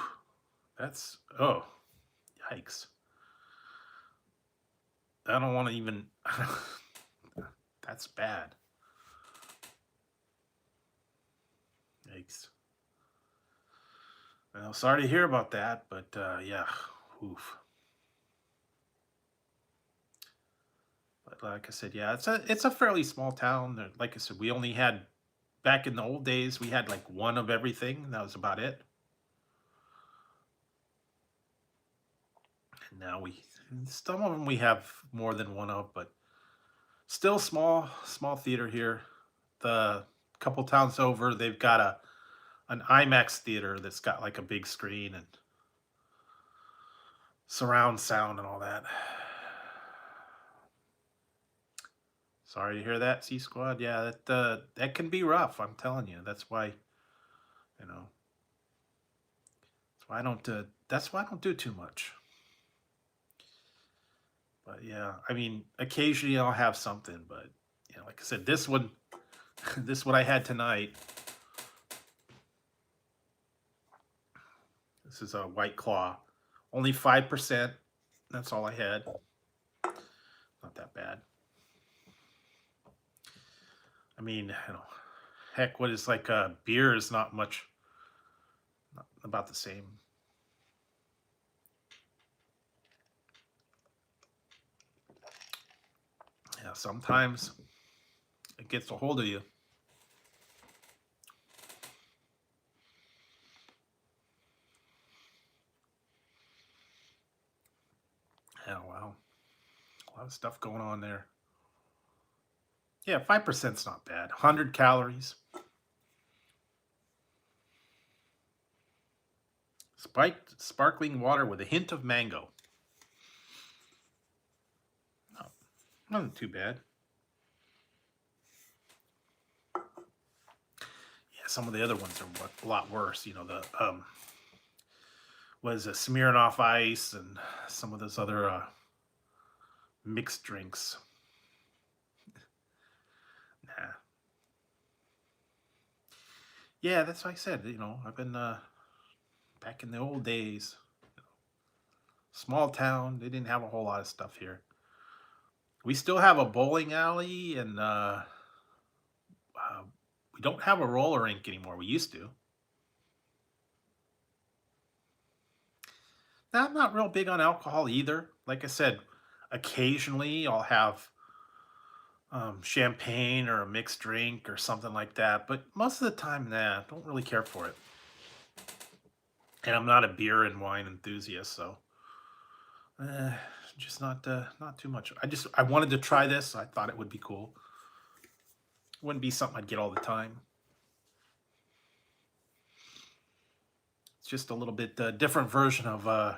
That's, oh, yikes. I don't want to even, that's bad. Yikes. Well, sorry to hear about that, but yeah, oof. But like I said, yeah, it's a fairly small town. Like I said, we only had back in the old days, we had like one of everything. And that was about it. And now some of them we have more than one of, but still small theater here. The couple towns over, they've got an IMAX theater that's got like a big screen and surround sound and all that. Sorry to hear that, C Squad. Yeah, that can be rough. I'm telling you. That's why you know. So I don't. That's why I don't do too much. But yeah, I mean, occasionally I'll have something, but like I said, this one, this what I had tonight. This is a White Claw, only 5%. That's all I had. Not that bad. I mean, heck, what is like beer is not much, not about the same. Yeah, sometimes it gets a hold of you. Yeah, wow. A lot of stuff going on there. Yeah, 5%'s not bad. 100 calories. Spiked sparkling water with a hint of mango. Oh, not too bad. Yeah, some of the other ones are a lot worse. The was a Smirnoff Ice and some of those other mixed drinks. Nah. Yeah, that's what I said. I've been back in the old days. Small town. They didn't have a whole lot of stuff here. We still have a bowling alley, and we don't have a roller rink anymore. We used to. Now, I'm not real big on alcohol either. Like I said, occasionally I'll have champagne or a mixed drink or something like that. But most of the time, nah, don't really care for it. And I'm not a beer and wine enthusiast, so just not too much. I wanted to try this. I thought it would be cool. Wouldn't be something I'd get all the time. It's just a little bit different version of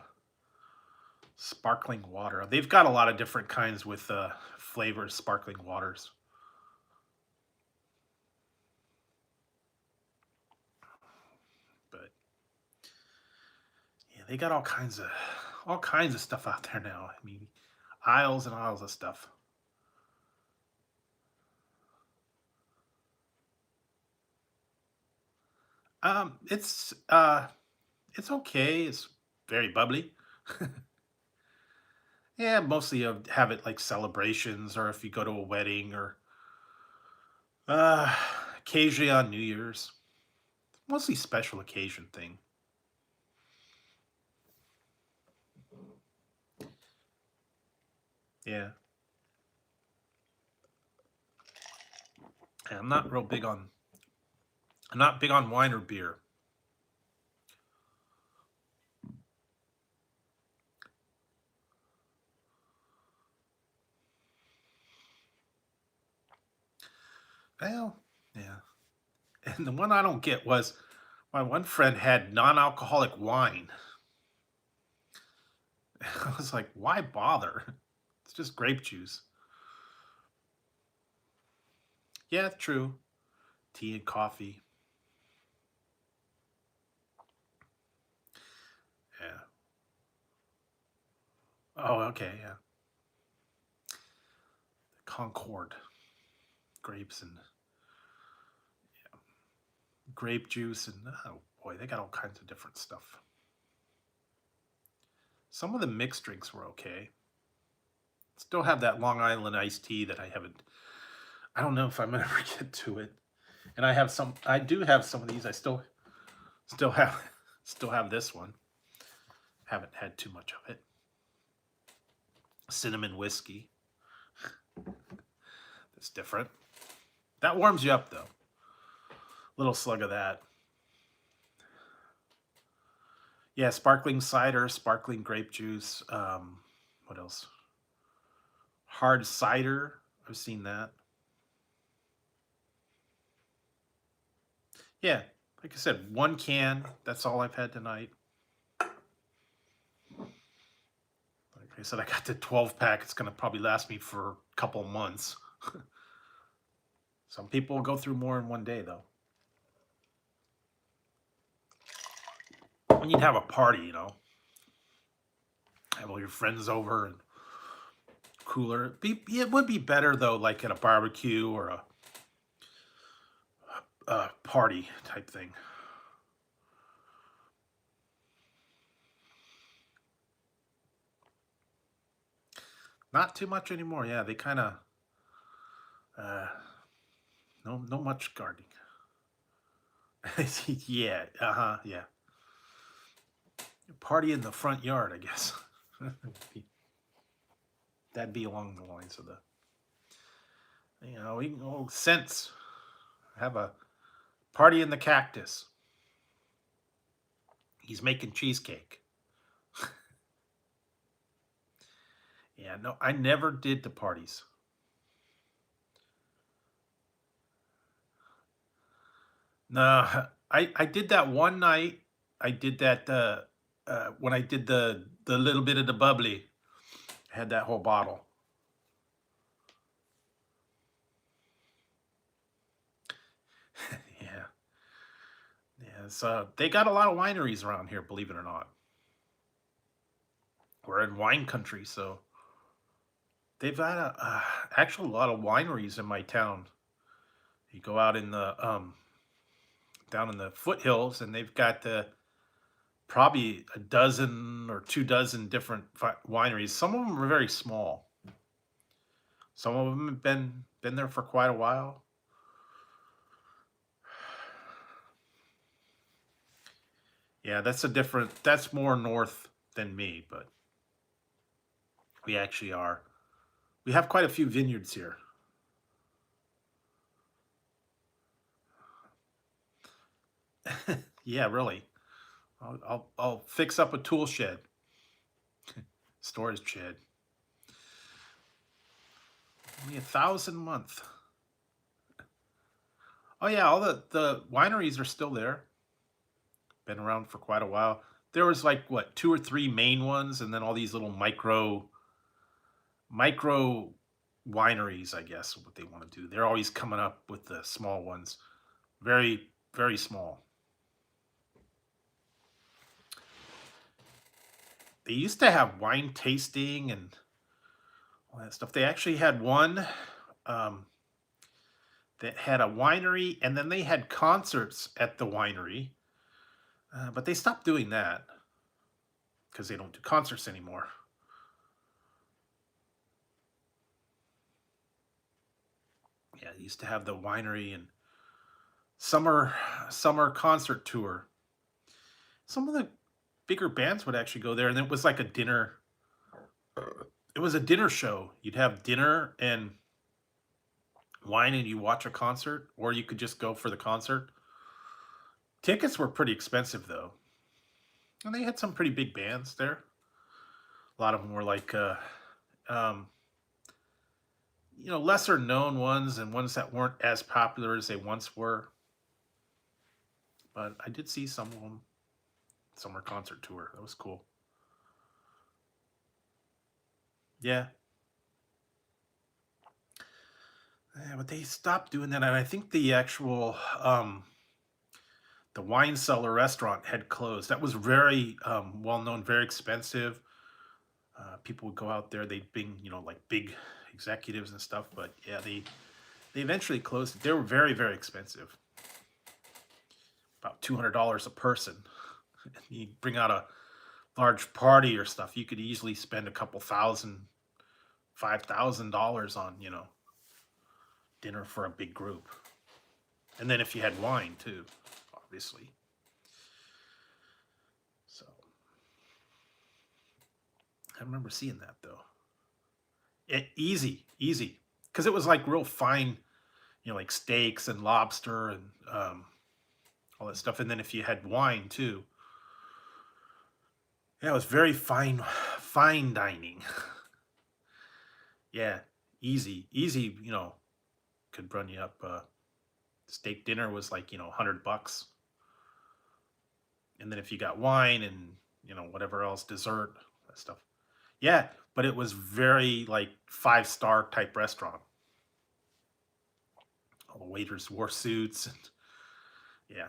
sparkling water. They've got a lot of different kinds with flavored sparkling waters. But yeah, they got all kinds of stuff out there now. I mean, aisles and aisles of stuff. It's okay. It's very bubbly. Yeah, mostly you have it like celebrations or if you go to a wedding or uh, occasionally on New Year's. Mostly special occasion thing. Yeah. Yeah, I'm not big on wine or beer. Well, yeah. And the one I don't get was my one friend had non-alcoholic wine. I was like, why bother? It's just grape juice. Yeah, true. Tea and coffee. Yeah. Oh, okay, yeah. Concord. Grapes and grape juice and oh boy, they got all kinds of different stuff. Some of the mixed drinks were okay. Still have that Long Island iced tea that I haven't. I don't know if I'm gonna ever get to it. And I have some. I do have some of these. I still have still have this one. Haven't had too much of it. Cinnamon whiskey. That's different. That warms you up though. Little slug of that. Yeah, sparkling cider, sparkling grape juice. What else? Hard cider. I've seen that. Yeah, like I said, one can. That's all I've had tonight. Like I said, I got the 12 pack. It's going to probably last me for a couple months. Some people will go through more in one day, though. when you'd have a party, you know, have all your friends over and cooler. It would be better though, like at a barbecue or a party type thing. Not too much anymore. Yeah, they kind of no much gardening. Yeah, yeah. Party in the front yard, I guess. That'd be along the lines of the, you know, we can go scents. Have a party in the cactus. He's making cheesecake. Yeah, no, I never did the parties. No, I did that one night. I did that when I did the little bit of the bubbly. I had that whole bottle. Yeah. Yeah, so they got a lot of wineries around here, believe it or not. We're in wine country, so they've got actually a lot of wineries in my town. You go out in the down in the foothills, and they've got probably a dozen or 2 dozen different wineries. Some of them are very small. Some of them have been there for quite a while. Yeah, that's more north than me, but we actually are. We have quite a few vineyards here. Yeah, really. I'll fix up a tool shed, storage shed. Only 1,000 a month. Oh yeah, all the wineries are still there. Been around for quite a while. There was like what 2 or 3 main ones, and then all these little micro wineries, I guess, what they want to do. They're always coming up with the small ones. Very, very small. They used to have wine tasting and all that stuff. They actually had one um, that had a winery, and then they had concerts at the winery. But they stopped doing that because they don't do concerts anymore. Yeah, they used to have the winery and summer concert tour. Some of the bigger bands would actually go there, and it was like a dinner. It was a dinner show. You'd have dinner and wine, and you watch a concert, or you could just go for the concert. Tickets were pretty expensive though, and they had some pretty big bands there. A lot of them were like, um, lesser known ones and ones that weren't as popular as they once were. But I did see some of them. Summer concert tour. That was cool. Yeah. Yeah, but they stopped doing that, and I think the actual the wine cellar restaurant had closed. That was very well known, very expensive. People would go out there. They'd bring like big executives and stuff. But yeah, they eventually closed it. They were very, very expensive. About $200 a person. You bring out a large party or stuff, you could easily spend a couple thousand, $5,000 on dinner for a big group. And then if you had wine too, obviously. So I remember seeing that though. Easy, because it was like real fine, like steaks and lobster and all that stuff. And then if you had wine too, yeah, it was very fine dining. Yeah, easy, could run you up. Steak dinner was like $100, and then if you got wine and whatever else, dessert, that stuff. Yeah, but it was very like 5-star type restaurant. All the waiters wore suits, and yeah,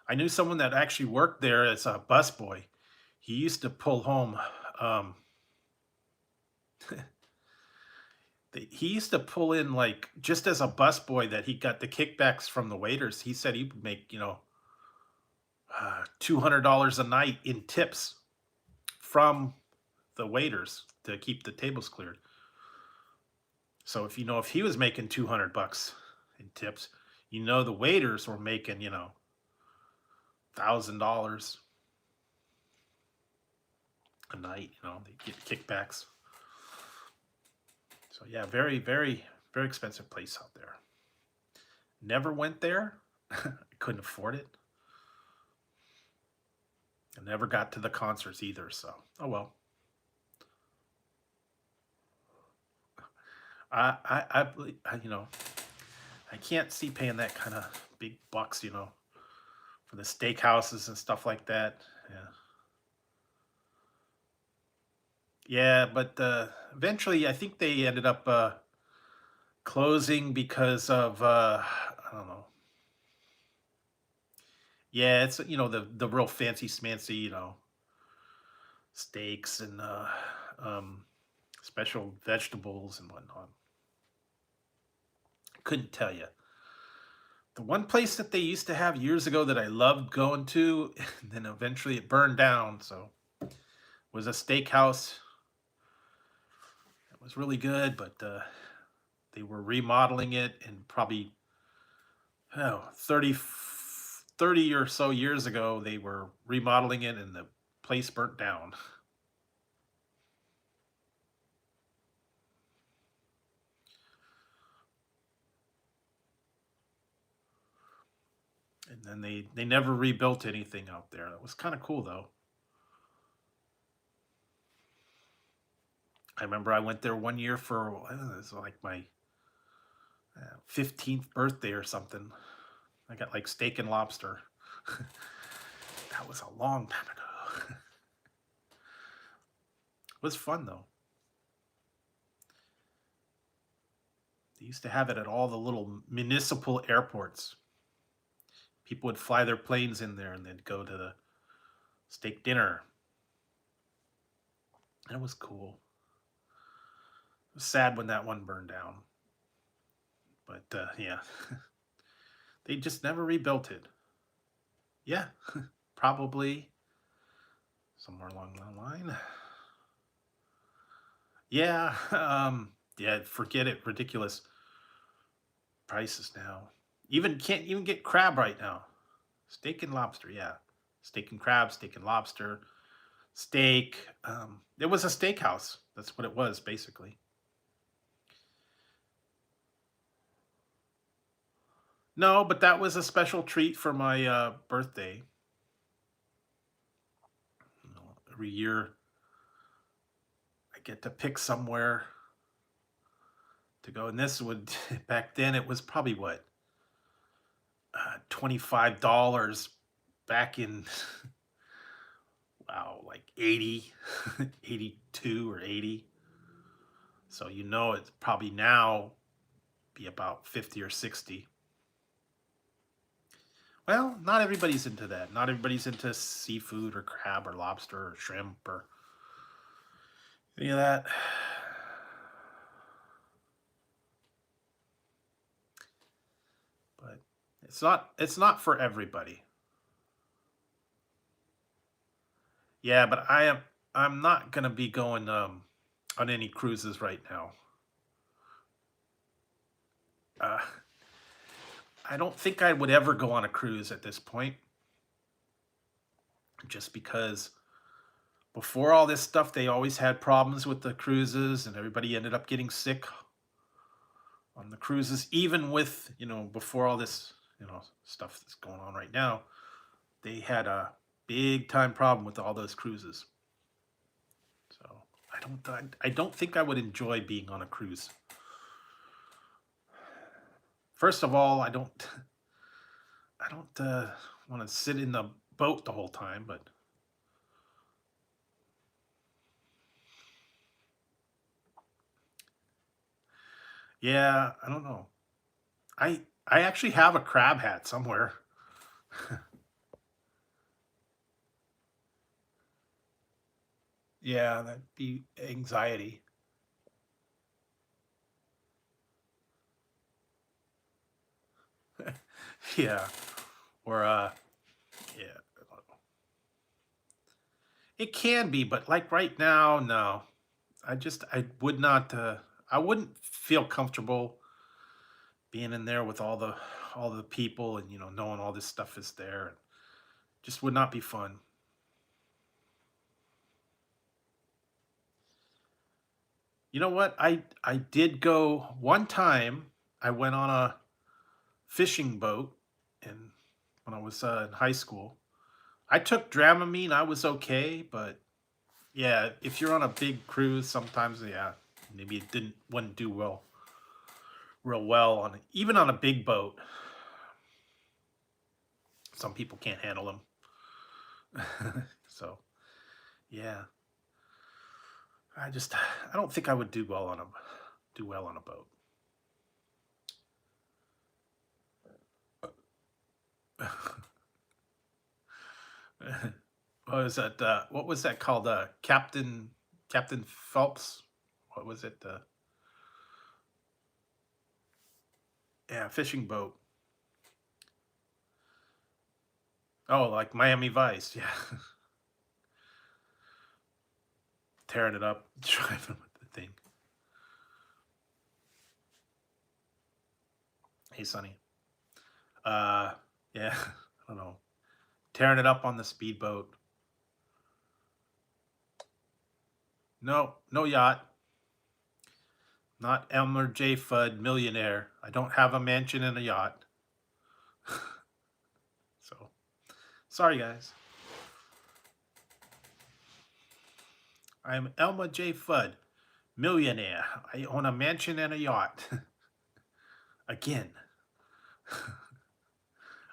I knew someone that actually worked there as a busboy. He used to pull home. Um, he used to pull in like just as a busboy that he got the kickbacks from the waiters. He said he would make $200 a night in tips from the waiters to keep the tables cleared. So if he was making 200 bucks in tips, the waiters were making $1,000 a night. They get kickbacks. So yeah, very, very, very expensive place out there. Never went there. I couldn't afford it. I never got to the concerts either. So oh well. I can't see paying that kind of big bucks, for the steakhouses and stuff like that. Yeah. Yeah, but eventually I think they ended up closing because of I don't know. Yeah, it's the real fancy smancy, steaks and um, special vegetables and whatnot. Couldn't tell you. The one place that they used to have years ago that I loved going to, and then eventually it burned down. So was a steakhouse. It was really good, but they were remodeling it, and probably 30 or so years ago, they were remodeling it, and the place burnt down. And then they never rebuilt anything out there. That was kind of cool, though. I remember I went there one year for, it was like my 15th birthday or something. I got like steak and lobster. That was a long time ago. It was fun, though. They used to have it at all the little municipal airports. People would fly their planes in there and they'd go to the steak dinner. And it was cool. It was sad when that one burned down. But yeah, they just never rebuilt it. Yeah, probably somewhere along the line. Yeah, yeah, forget it. Ridiculous prices now. Can't even get crab right now. Steak and lobster, yeah. Steak and crab, steak and lobster, steak. It was a steakhouse. That's what it was, basically. No, but that was a special treat for my birthday. Every year, I get to pick somewhere to go, and this would back then it was probably what $25 back in wow, like 80, 82 or 80. So it's probably now be about 50 or 60. Well, not everybody's into that. Not everybody's into seafood or crab or lobster or shrimp or any of that. But it's not for everybody. Yeah, but I'm not gonna be going on any cruises right now. Uh, I don't think I would ever go on a cruise at this point, just because before all this stuff, they always had problems with the cruises, and everybody ended up getting sick on the cruises. Even with before all this stuff that's going on right now, they had a big time problem with all those cruises. So I don't think I would enjoy being on a cruise. First of all, I don't want to sit in the boat the whole time, but yeah, I don't know. I actually have a crab hat somewhere. Yeah, that'd be anxiety. Yeah. Or yeah. It can be, but like right now, no. I would not I wouldn't feel comfortable being in there with all the people and knowing all this stuff is there. And just would not be fun. You know what? I did go one time. I went on a fishing boat and when I was in high school. I took Dramamine. I was okay, but yeah, if you're on a big cruise, sometimes yeah, maybe it wouldn't do real well on even on a big boat. Some people can't handle them. So yeah, I don't think I would do well on a boat. What was that? What was that called? Captain Phelps. What was it? Yeah, fishing boat. Oh, like Miami Vice. Yeah, tearing it up, driving with the thing. Hey, Sonny. Uh, yeah, I don't know. Tearing it up on the speedboat. No, no yacht. Not Elmer J. Fudd, millionaire. I don't have a mansion and a yacht. So, sorry, guys. I am Elmer J. Fudd, millionaire. I own a mansion and a yacht. Again.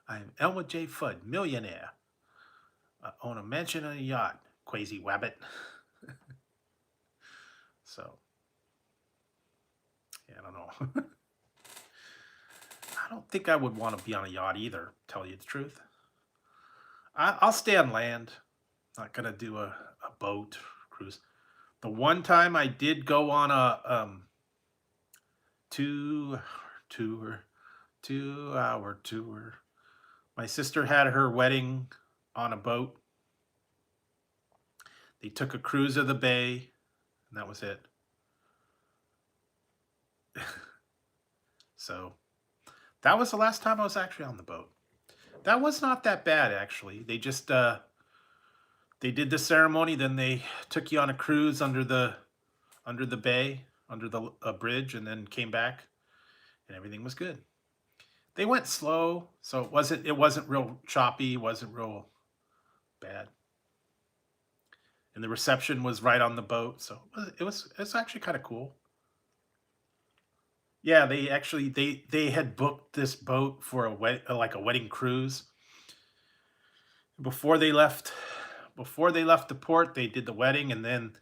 I am Elmer J. Fudd, millionaire. I own a mansion and a yacht. Crazy wabbit. So, yeah, I don't know. I don't think I would want to be on a yacht either, tell you the truth. I'll stay on land. Not gonna do a boat cruise. The one time I did go on a two tour, 2 hour tour. My sister had her wedding on a boat. They took a cruise of the bay, and that was it. So that was the last time I was actually on the boat. That was not that bad actually. They just they did the ceremony, then they took you on a cruise under the bay, under the bridge, and then came back, and everything was good. They went slow, so it wasn't real choppy, it wasn't real bad, and the reception was right on the boat, so it's actually kind of cool. Yeah, they actually they had booked this boat for like a wedding cruise before they left. Before they left the port, they did the wedding, and then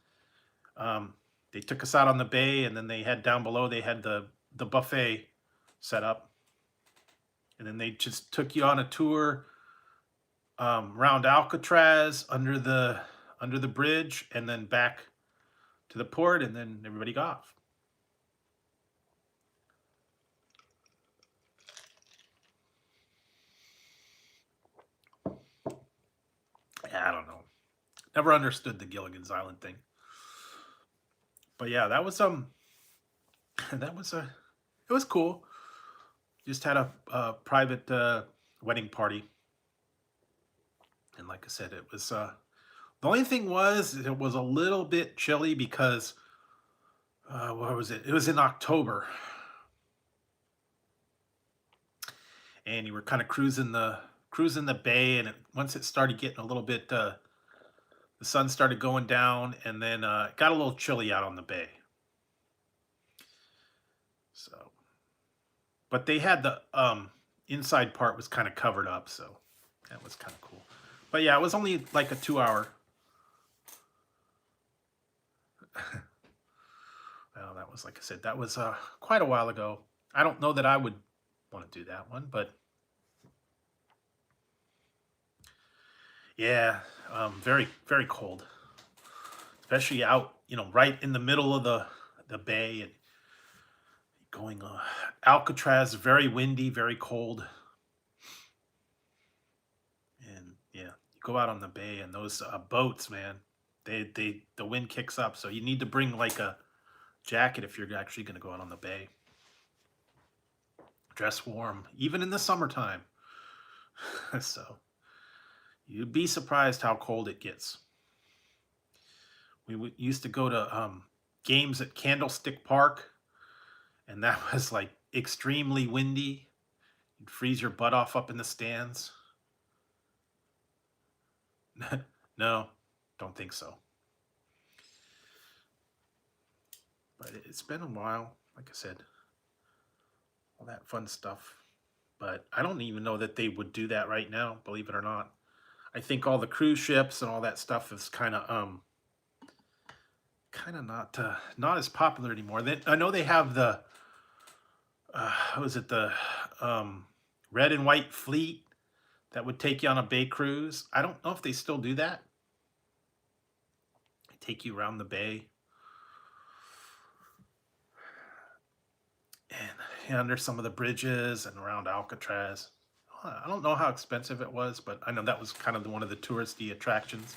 um, they took us out on the bay, and then they had down below. They had the buffet set up, and then they just took you on a tour around Alcatraz under the bridge, and then back to the port, and then everybody got off. Yeah, I don't know. Never understood the Gilligan's Island thing, but yeah, that was that was it was cool. Just had a private wedding party, and like I said, it was the only thing was it was a little bit chilly because what was it? It was in October, and you were kind of cruising the bay, and once it started getting a little bit, the sun started going down, and then it got a little chilly out on the bay. So, but they had the inside part was kind of covered up, so that was kind of cool. But yeah, it was only like a 2 hour. Well, that was like I said, that was quite a while ago. I don't know that I would want to do that one, but yeah, very very cold. especially out, right in the middle of the bay and going Alcatraz, very windy, very cold. And yeah, you go out on the bay and those boats, man, the wind kicks up, so you need to bring like a jacket if you're actually going to go out on the bay. Dress warm, even in the summertime. So you'd be surprised how cold it gets. We used to go to games at Candlestick Park, and that was like extremely windy. You'd freeze your butt off up in the stands. No, don't think so. But it's been a while, like I said, all that fun stuff. But I don't even know that they would do that right now, believe it or not. I think all the cruise ships and all that stuff is kind of not as popular anymore. I know they have the was it the red and white fleet that would take you on a bay cruise. I don't know if they still do that. They take you around the bay and under some of the bridges and around Alcatraz. I don't know how expensive it was, but I know that was kind of one of the touristy attractions.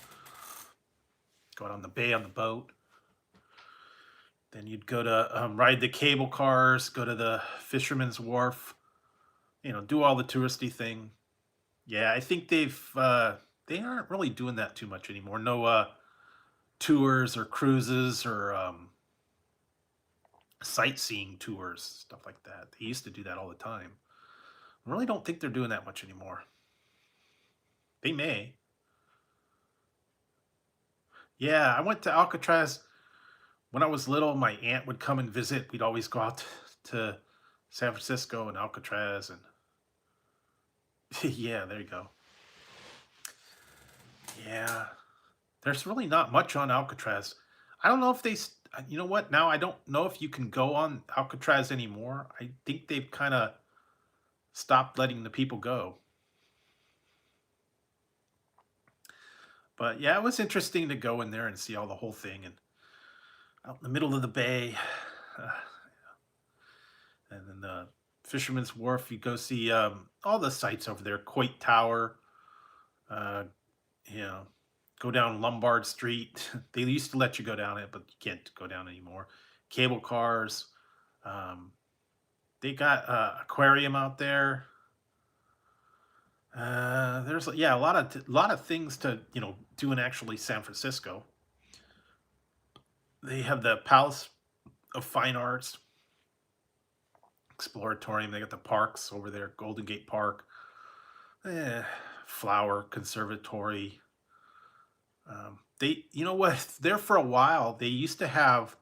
Going on the bay on the boat. Then you'd go to ride the cable cars, go to the Fisherman's Wharf, do all the touristy thing. Yeah, I think they aren't really doing that too much anymore. No tours or cruises or sightseeing tours, stuff like that. They used to do that all the time. I really don't think they're doing that much anymore. They may. Yeah, I went to Alcatraz when I was little. My aunt would come and visit. We'd always go out to San Francisco and Alcatraz, and yeah, there you go. Yeah, there's really not much on Alcatraz. I don't know if you know what? Now I don't know if you can go on Alcatraz anymore. I think they've kind of stopped letting the people go. But yeah, it was interesting to go in there and see all the whole thing and out in the middle of the bay. Uh, and then the Fisherman's Wharf, you go see all the sights over there. Coit Tower, uh, you know, go down Lombard Street. They used to let you go down it, but you can't go down anymore. Cable cars. They got aquarium out there. There's a lot of things to do in actually San Francisco. They have the Palace of Fine Arts, Exploratorium. They got the parks over there, Golden Gate Park, Flower Conservatory. You know what? There for a while, they used to have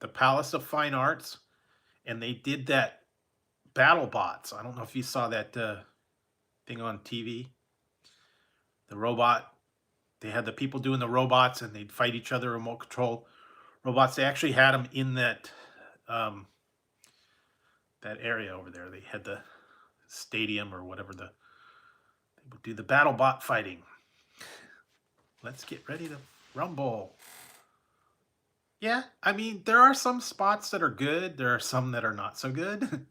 the Palace of Fine Arts, and they did that Battle Bots. I don't know if you saw that thing on TV. The robot. They had the people doing the robots, and they'd fight each other, remote control robots. They actually had them in that that area over there. They had the stadium or whatever. They would do the battle bot fighting. Let's get ready to rumble. Yeah, I mean, there are some spots that are good. There are some that are not so good.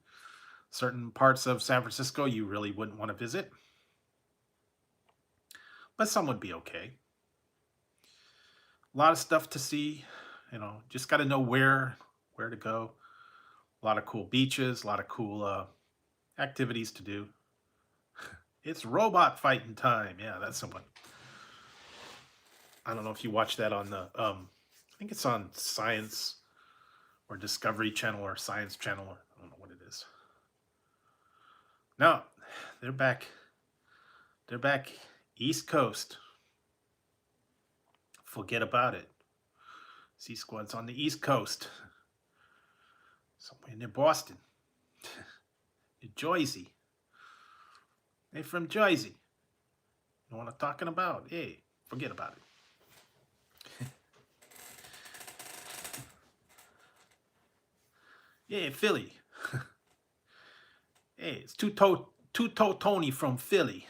Certain parts of San Francisco you really wouldn't want to visit. But some would be okay. A lot of stuff to see. Just got to know where to go. A lot of cool beaches, a lot of cool activities to do. It's robot fighting time. Yeah, that's someone. I don't know if you watch that on the, I think it's on Science or Discovery Channel or Science Channel. I don't know what it is. No, they're back. They're back East Coast. Forget about it. C Squad's on the East Coast. Somewhere near Boston. New Jersey. They're from Jersey. You know what I'm talking about? Hey, forget about it. Yeah, Philly. Hey, it's Two-Toe Tony from Philly.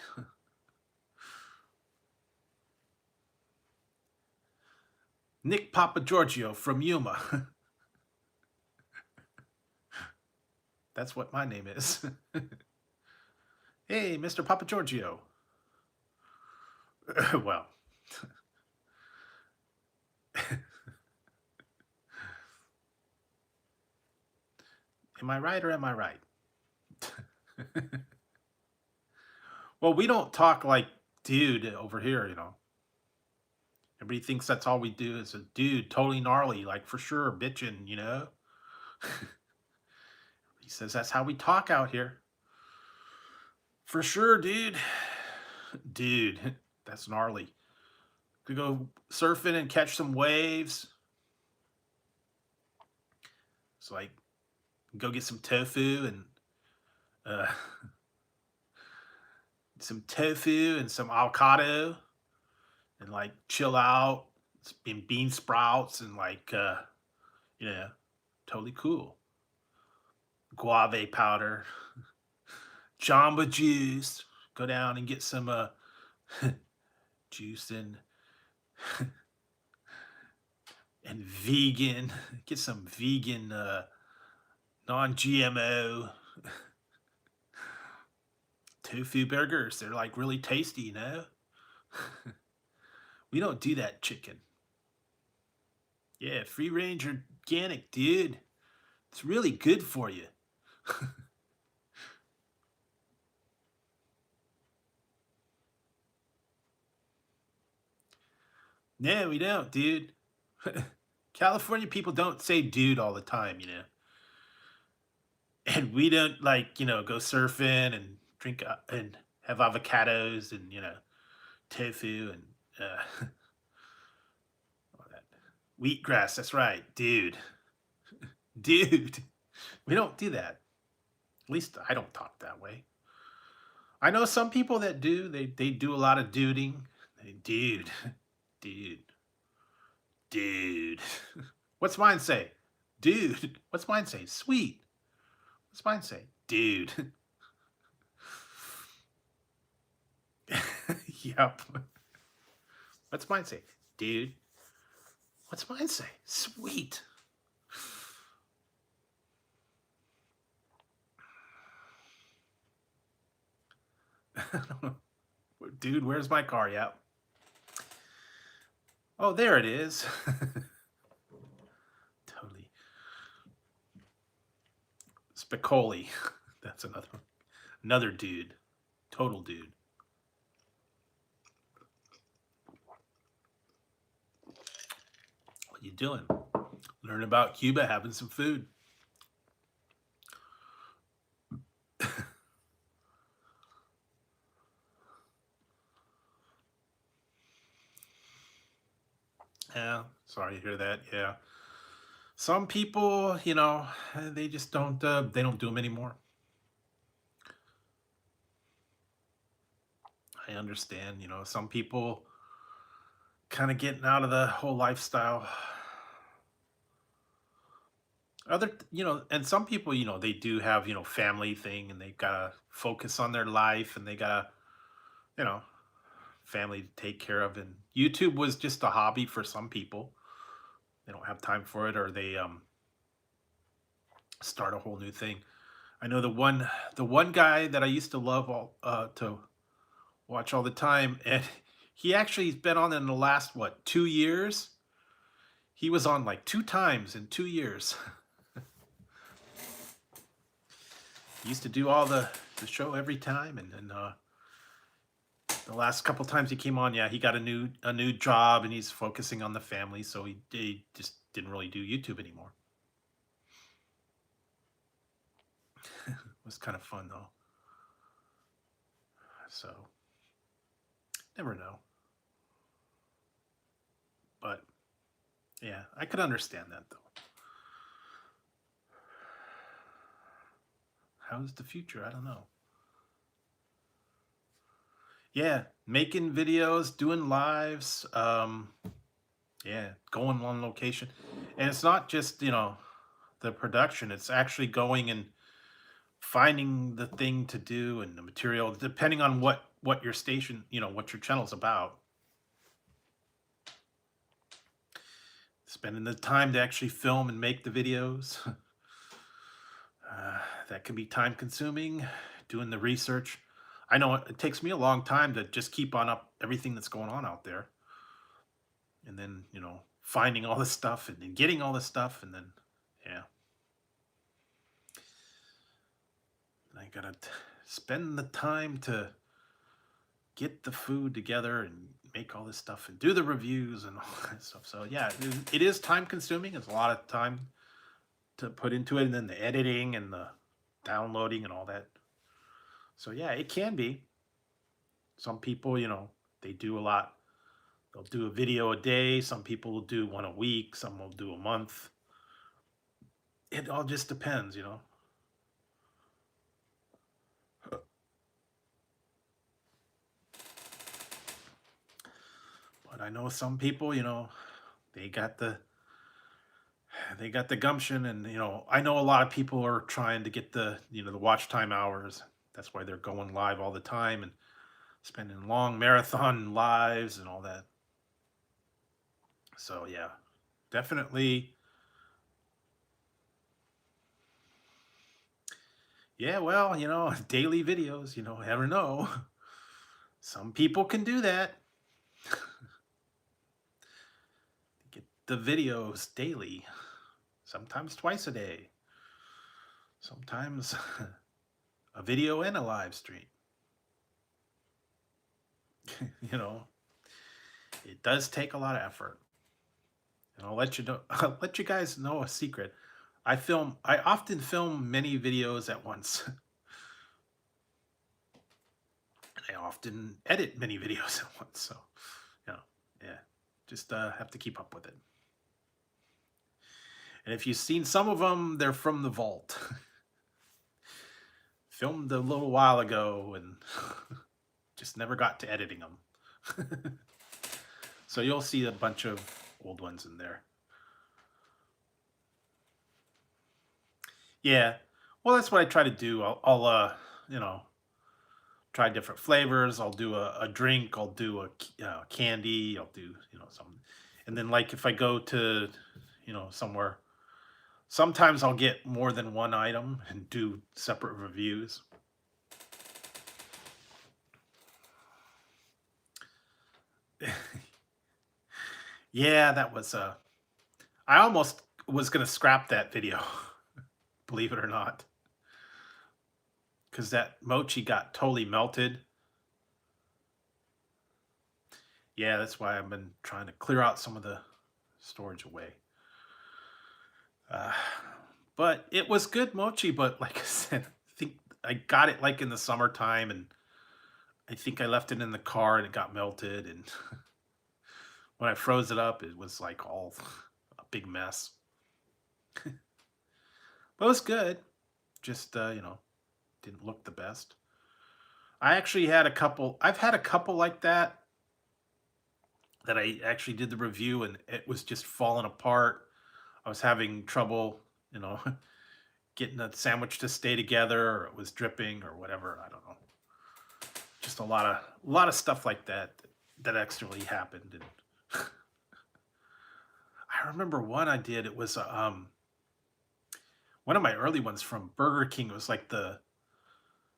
Nick Papa Giorgio from Yuma. That's what my name is. Hey, Mr. Papa Giorgio. Well, am I right or am I right? Well, we don't talk like dude over here, you know. Everybody thinks that's all we do is a dude, totally gnarly, like for sure, bitching, you know. He says that's how we talk out here. For sure, dude. Dude, that's gnarly. Could go surfing and catch some waves. It's like go get some tofu and uh, some avocado and like chill out and bean sprouts and like you know, totally cool. Guave powder, Jamba juice. Go down and get some juice and vegan. Get some vegan non-GMO tofu burgers. They're like really tasty, you know. We don't do that chicken. Yeah, free range organic, dude. It's really good for you. No, we don't, dude. California people don't say dude all the time, you know. And we don't like, you know, go surfing and drink and have avocados and, you know, tofu and all that. Wheatgrass, that's right, dude. Dude. We don't do that. At least I don't talk that way. I know some people that do. They do a lot of duding. Dude. Dude. Dude. What's mine say? Dude. What's mine say? Sweet. What's mine say? Dude. Yep. What's mine say? Dude. What's mine say? Sweet. Dude, where's my car? Yep. Oh, there it is. Totally. Spicoli. That's another dude. Total dude. What you doing? Learn about Cuba, having some food. Yeah, sorry to hear that. Yeah. Some people, you know, they just they don't do them anymore. I understand, you know, some people kind of getting out of the whole lifestyle. You know, and some people, you know, they do have, you know, family thing and they've got to focus on their life and they got to, you know, family to take care of. And YouTube was just a hobby for some people. They don't have time for it or they start a whole new thing. I know the one guy that I used to love all to watch all the time, and he actually has been on in the last what 2 years. He was on like 2 times in 2 years. He used to do all the show every time, and then the last couple times he came on, yeah, he got a new job, and he's focusing on the family, so he just didn't really do YouTube anymore. It was kind of fun though. So never know. But yeah, I could understand that though. How's the future? I don't know. Yeah, making videos, doing lives, yeah, going on location. And it's not just, you know, the production, it's actually going and finding the thing to do and the material, depending on what your station, you know, what your channel's about. spending the time to actually film and make the videos. That can be time consuming, doing the research. I know it takes me a long time to just keep on up everything that's going on out there. And then, finding all this stuff and then getting all this stuff. And then, yeah. And I gotta spend the time to get the food together and make all this stuff and do the reviews and all that stuff. So yeah, it is time consuming. It's a lot of time to put into it, and then the editing and the downloading and all that. So yeah, it can be. Some people, they do a lot. They'll do a video a day. Some people will do one a week. Some will do a month. It all just depends. But I know some people, they got the gumption, and I know a lot of people are trying to get the the watch time hours. That's why they're going live all the time and spending long marathon lives and all that. So yeah, definitely. Yeah, well, daily videos, never know. Some people can do that. Get the videos daily, sometimes twice a day, sometimes a video and a live stream. It does take a lot of effort. And I'll let you know, I'll let you guys know a secret. I often film many videos at once. And I often edit many videos at once. So, yeah, just have to keep up with it. And if you've seen some of them, they're from the vault. Filmed a little while ago and just never got to editing them. So you'll see a bunch of old ones in there. Yeah, well, that's what I try to do. I'll try different flavors. I'll do a drink. I'll do a candy. I'll do something, and then like if I go to somewhere, sometimes I'll get more than one item and do separate reviews. Yeah, that was I almost was gonna scrap that video, believe it or not, because that mochi got totally melted. Yeah, that's why I've been trying to clear out some of the storage away. Uh, but it was good mochi, but like I said, I think I got it like in the summertime, and I think I left it in the car and it got melted, and when I froze it up, it was like all a big mess. But it was good. Just didn't look the best. I actually had a couple. I've had a couple like that I actually did the review and it was just falling apart. I was having trouble, getting a sandwich to stay together, or it was dripping or whatever. I don't know. Just a lot of stuff like that actually happened. And I remember one I did. It was one of my early ones from Burger King. It was like the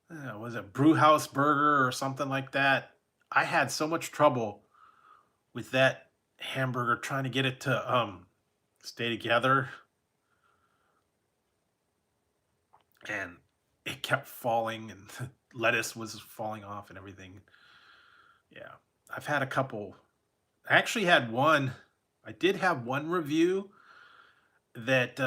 was it Brew House Burger or something like that. I had so much trouble with that hamburger trying to get it to stay together, and it kept falling, and the lettuce was falling off and everything. Yeah, I've had a couple. I actually had one. I did have one review that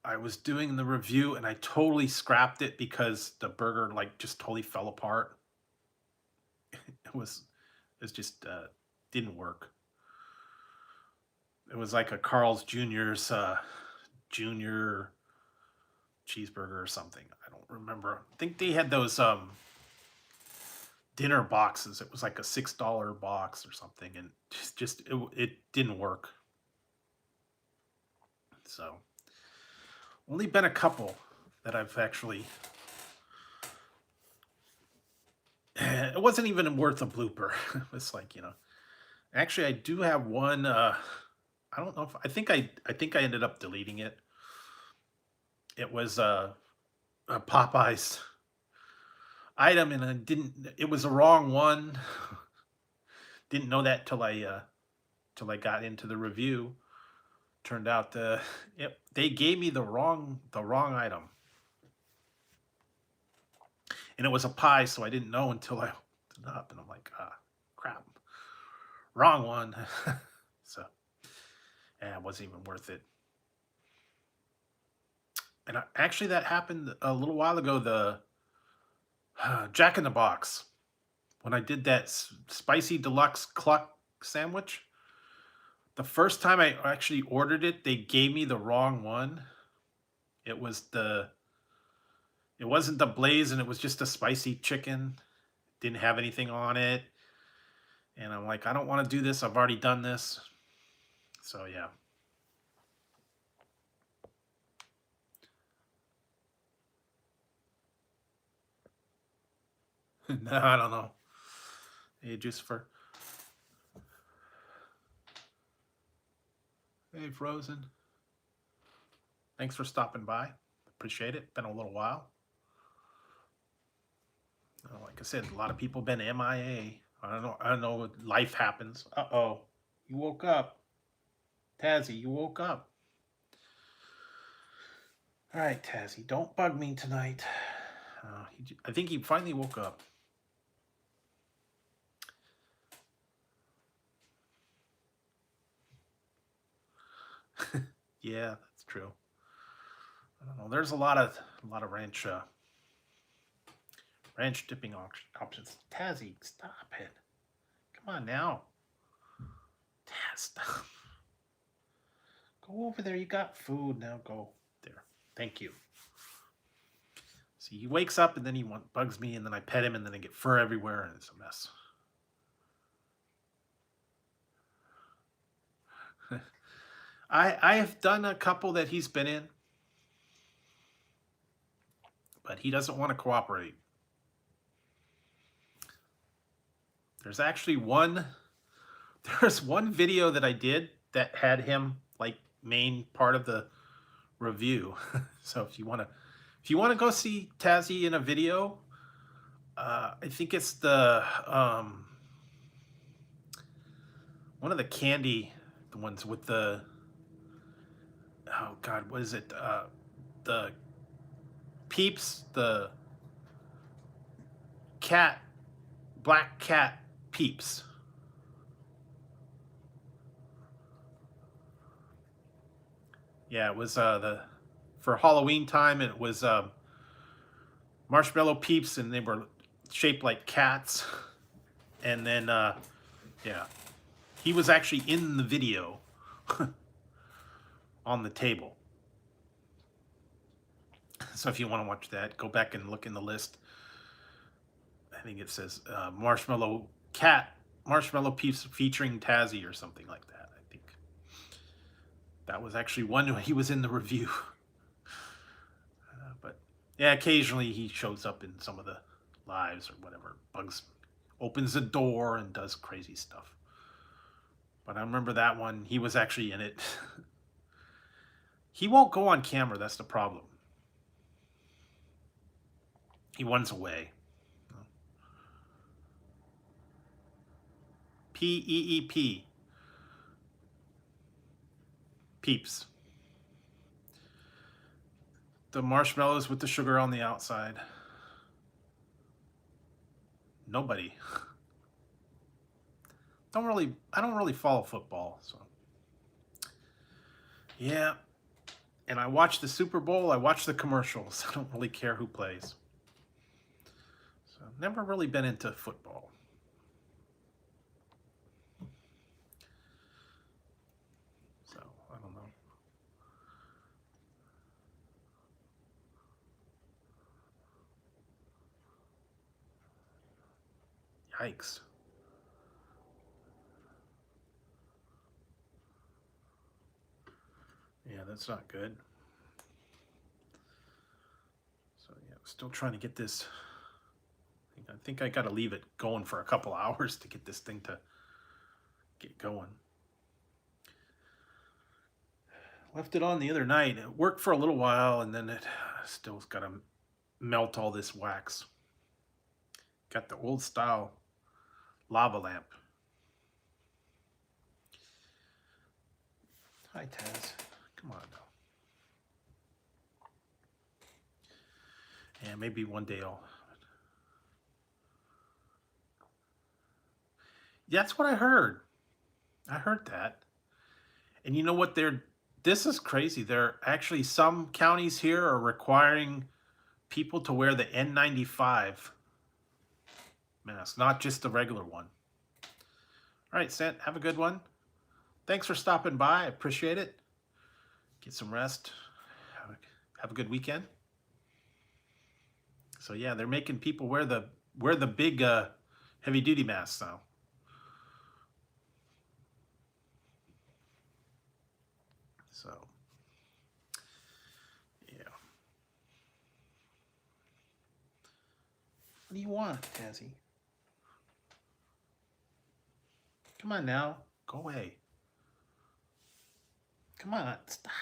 I was doing the review and I totally scrapped it because the burger like just totally fell apart. It was just didn't work. It was like a Carl's Jr.'s junior cheeseburger or something. I don't remember. I think they had those dinner boxes. It was like a $6 box or something, and it didn't work. So only been a couple that I've actually. It wasn't even worth a blooper. It was like actually I do have one. I don't know if I think I ended up deleting it. It was a Popeyes item, and I didn't. It was the wrong one. Didn't know that till I got into the review. Turned out they gave me the wrong item, and it was a pie, so I didn't know until I opened it up, and I'm like, crap, wrong one. So, yeah, it wasn't even worth it. And actually, that happened a little while ago. The Jack in the Box, when I did that spicy deluxe cluck sandwich. The first time I actually ordered it, they gave me the wrong one. It was it wasn't the blaze, and it was just a spicy chicken. Didn't have anything on it. And I'm like, I don't want to do this. I've already done this. So yeah. No, I don't know. Hey, Juicer. Hey, Frozen. Thanks for stopping by. Appreciate it. Been a little while. Like I said, a lot of people been MIA. I don't know. Life happens. Uh-oh. You woke up. Tazzy, you woke up. All right, Tazzy, don't bug me tonight. I think he finally woke up. Yeah, that's true. I don't know. There's a lot of ranch dipping options. Tazzy, stop it. Come on now. Taz, stop. Go over there. You got food. Now go there. Thank you. See, he wakes up and then he bugs me, and then I pet him, and then I get fur everywhere, and it's a mess. I have done a couple that he's been in, but he doesn't want to cooperate. There's actually there's one video that I did that had him like main part of the review. So if you want to go see Tazzy in a video, I think it's the one of the candy, the ones with the, oh God, what is it? The Peeps, the black cat Peeps. Yeah, it was for Halloween time. It was marshmallow Peeps, and they were shaped like cats. And then yeah, he was actually in the video on the table. So if you want to watch that, go back and look in the list. I think it says marshmallow Peeps featuring Tazzy or something like that. I think that was actually one he was in the review. But yeah, occasionally he shows up in some of the lives or whatever. Bugs opens the door and does crazy stuff. But I remember that one, he was actually in it. He won't go on camera, that's the problem. He runs away. Peep. Peeps. The marshmallows with the sugar on the outside. Nobody. I don't really follow football, so. Yeah. And I watch the Super Bowl, I watch the commercials. I don't really care who plays. So I've never really been into football. So I don't know. Yikes. Yeah, that's not good. So yeah, still trying to get this. I think I got to leave it going for a couple hours to get this thing to get going. Left it on the other night. It worked for a little while, and then it still's got to melt all this wax. Got the old style lava lamp. Hi, Taz. Come on now. Yeah, maybe one day I'll... That's what I heard. I heard that. And you know what? This is crazy. There actually some counties here are requiring people to wear the N95 mask, not just the regular one. All right, Sant, have a good one. Thanks for stopping by. I appreciate it. Get some rest. Have a good weekend. So yeah, they're making people wear the big heavy duty masks now. So yeah. What do you want, Tazzy? Come on now. Go away. Come on, stop.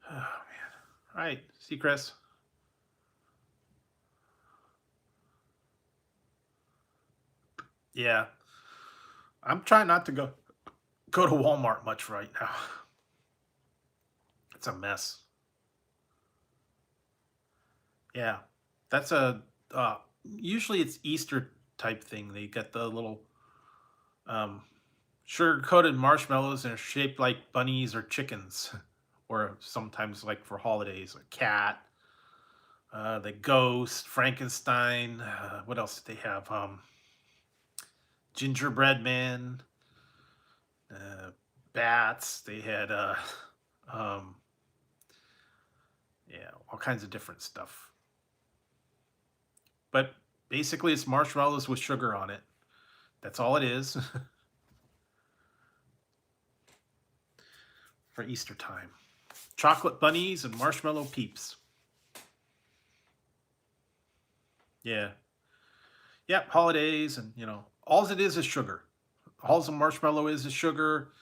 Oh, man. All right, see you, Chris. Yeah. I'm trying not to go to Walmart much right now. It's a mess. Yeah. That's a usually it's Easter type thing. They get the little sugar-coated marshmallows and are shaped like bunnies or chickens, or sometimes like for holidays, a cat, the ghost, Frankenstein. What else did they have? Gingerbread man, bats. They had yeah, all kinds of different stuff. But basically, it's marshmallows with sugar on it. That's all it is. For Easter time. Chocolate bunnies and marshmallow peeps. Yeah. Yep, holidays, and all it is sugar. All the marshmallow is sugar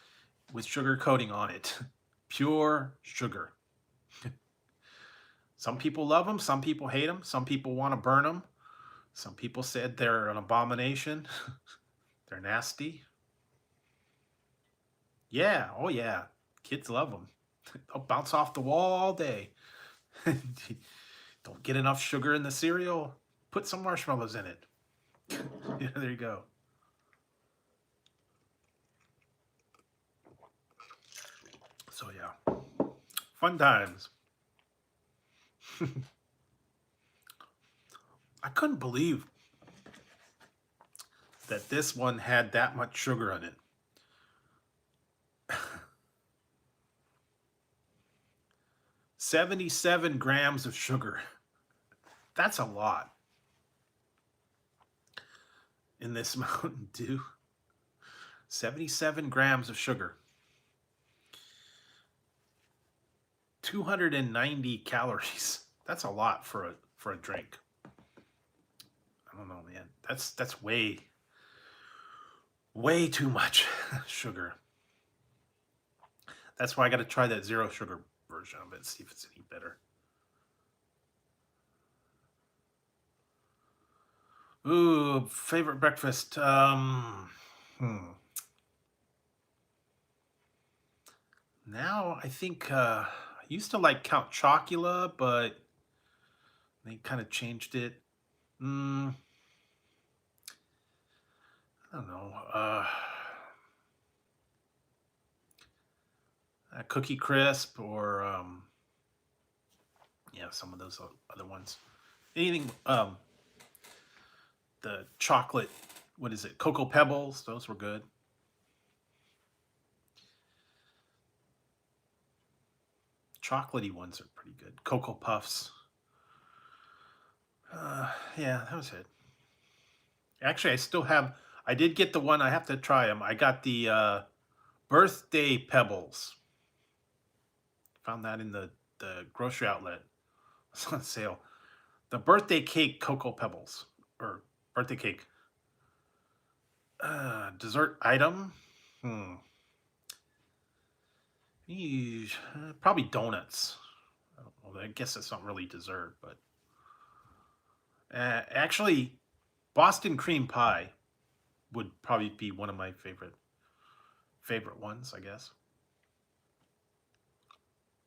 with sugar coating on it. Pure sugar. Some people love them, some people hate them, some people want to burn them. Some people said they're an abomination. They're nasty. Yeah, oh yeah. Kids love them. They'll bounce off the wall all day. Don't get enough sugar in the cereal? Put some marshmallows in it. Yeah, there you go. So yeah, fun times. I couldn't believe that this one had that much sugar in it. 77 grams of sugar. That's a lot. In this Mountain Dew. 77 grams of sugar. 290 calories. That's a lot for a drink. I don't know, man. That's way too much sugar. That's why I got to try that zero sugar version of it, see if it's any better. Ooh, favorite breakfast. Now I think I used to like Count Chocula, but they kind of changed it. I don't know. A Cookie Crisp, or yeah, some of those other ones. Anything the chocolate, what is it? Cocoa Pebbles, those were good. Chocolatey ones are pretty good. Cocoa Puffs. Yeah, that was it. Actually, I did get the one, I have to try them. I got the birthday pebbles. Found that in the grocery outlet. It's on sale. The birthday cake Cocoa Pebbles, or birthday cake. Dessert item. Probably donuts. I don't know. I guess it's not really dessert, but actually, Boston cream pie would probably be one of my favorite ones, I guess.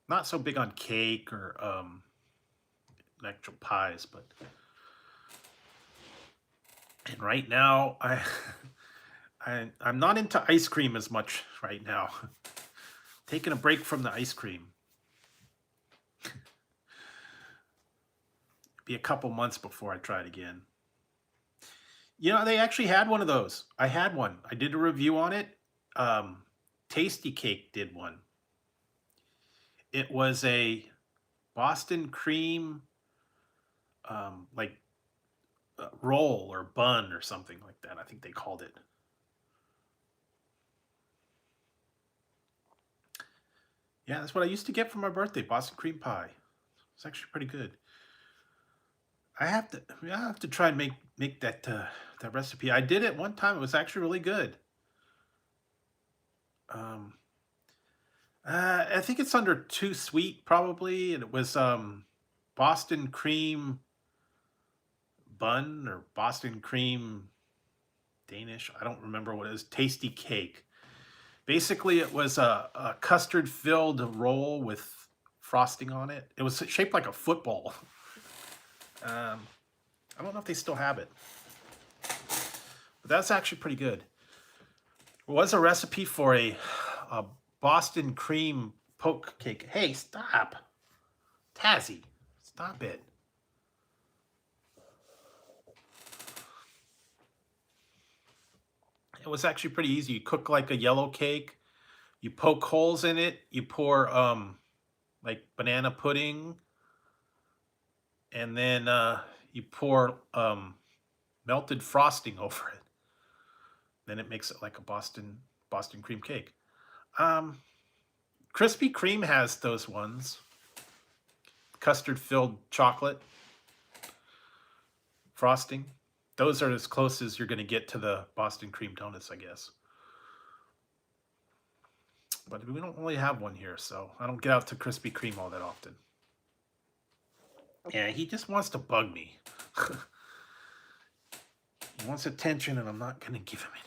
Not so big on cake or actual pies, but and right now I'm not into ice cream as much right now. Taking a break from the ice cream. Be a couple months before I try it again. You know, they actually had one of those. I had one. I did a review on it. Tasty Cake did one. It was a Boston cream, like roll or bun or something like that. I think they called it. Yeah, that's what I used to get for my birthday, Boston cream pie. It's actually pretty good. I have to try and make that recipe. I did it one time. It was actually really good. Um, I think it's under too sweet probably, and it was Boston cream bun or Boston cream Danish. I don't remember what it is. Tasty cake. Basically, it was a custard filled roll with frosting on it. It was shaped like a football. I don't know if they still have it, but that's actually pretty good. It was a recipe for a Boston cream poke cake. Hey, stop. Tazzy, stop it. It was actually pretty easy. You cook like a yellow cake. You poke holes in it. You pour like banana pudding, and then you pour melted frosting over it. Then it makes it like a Boston cream cake. Um, Krispy Kreme has those ones. Custard filled chocolate frosting. Those are as close as you're going to get to the Boston cream donuts, I guess. But we don't really have one here, so I don't get out to Krispy Kreme all that often. Yeah, he just wants to bug me. He wants attention, and I'm not going to give him any.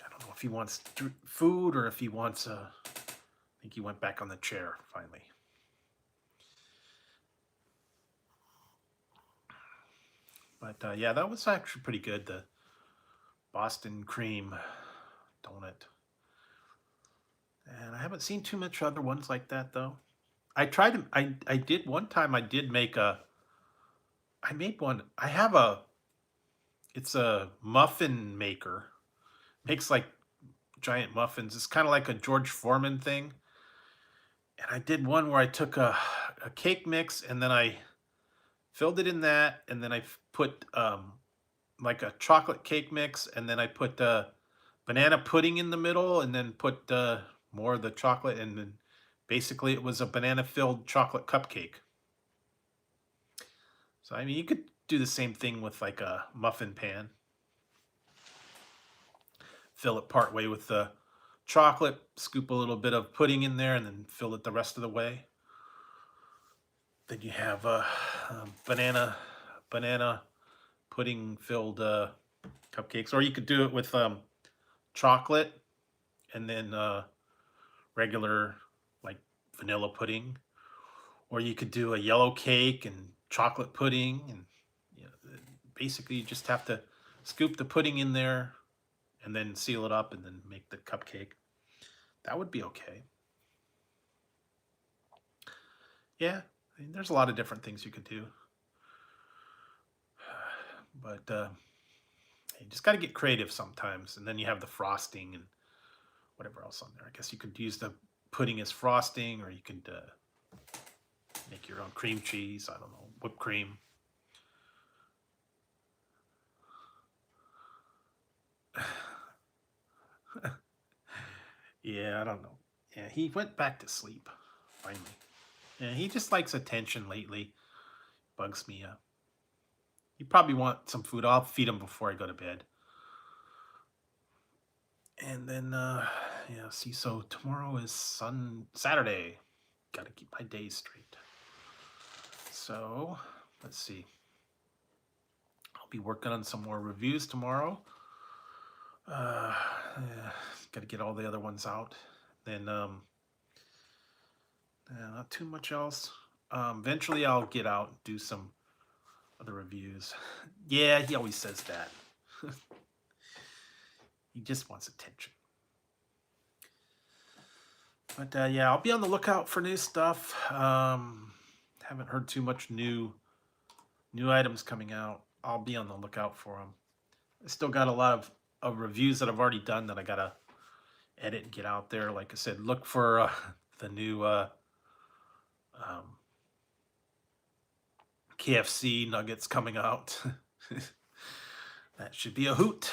I don't know if he wants food or if he wants I think he went back on the chair finally. But yeah, that was actually pretty good. The Boston cream donut. And I haven't seen too much other ones like that though. I tried to, I did one time I did make I made one. I have it's a muffin maker. Makes like giant muffins. It's kind of like a George Foreman thing. And I did one where I took a cake mix and then I filled it in that and then I put like a chocolate cake mix and then I put banana pudding in the middle and then put more of the chocolate and then basically it was a banana filled chocolate cupcake. So I mean you could do the same thing with like a muffin pan. Fill it part way with the chocolate, scoop a little bit of pudding in there and then fill it the rest of the way. Then you have banana pudding filled cupcakes, or you could do it with chocolate and then regular like vanilla pudding, or you could do a yellow cake and chocolate pudding, and you know, basically you just have to scoop the pudding in there and then seal it up and then make the cupcake. That would be okay. Yeah, I mean, there's a lot of different things you could do, but you just got to get creative sometimes, and then you have the frosting and whatever else on there. I guess you could use the pudding as frosting, or you could make your own cream cheese. I don't know, whipped cream. Yeah, I don't know. Yeah, he went back to sleep finally. Yeah, he just likes attention lately. Bugs me up. You probably want some food. I'll feed him before I go to bed. And then, yeah, see, so tomorrow is Saturday. Got to keep my days straight. So, let's see. I'll be working on some more reviews tomorrow. Yeah, got to get all the other ones out. Then, not too much else. Eventually, I'll get out and do some other reviews. Yeah, he always says that. He just wants attention. But yeah, I'll be on the lookout for new stuff. Haven't heard too much new items coming out. I'll be on the lookout for them. I still got a lot of reviews that I've already done that I gotta edit and get out there. Like I said, look for the new KFC nuggets coming out. That should be a hoot.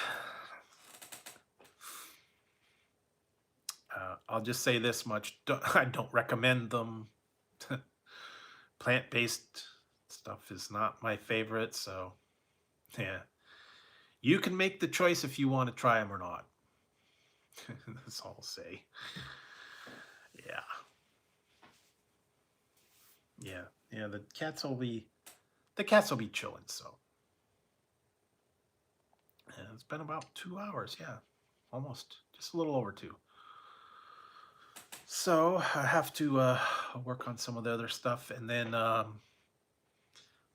I'll just say this much. I don't recommend them. Plant-based stuff is not my favorite, so yeah. You can make the choice if you want to try them or not. That's all I'll say. Yeah. Yeah, the cats will be chilling, so. Yeah, it's been about 2 hours, yeah. Almost, just a little over 2. So I have to work on some of the other stuff, and then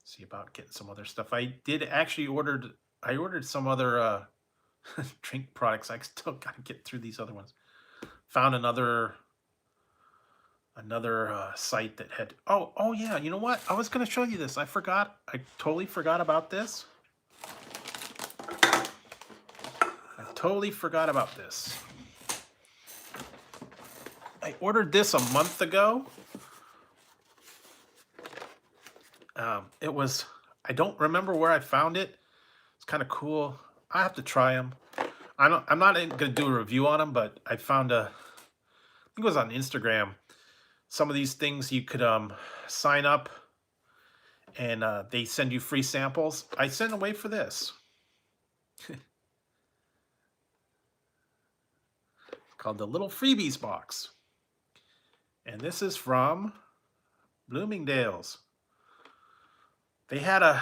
see about getting some other stuff. I did actually ordered some other drink products. I still gotta get through these other ones. Found another site that had. Oh yeah, you know what? I was gonna show you this. I totally forgot about this. I ordered this a month ago. It was, I don't remember where I found it. It's kind of cool. I have to try them. I'm not going to do a review on them, but I found I think it was on Instagram. Some of these things you could sign up and they send you free samples. I sent away for this. Called the Little Freebies Box. And this is from Bloomingdale's. They had a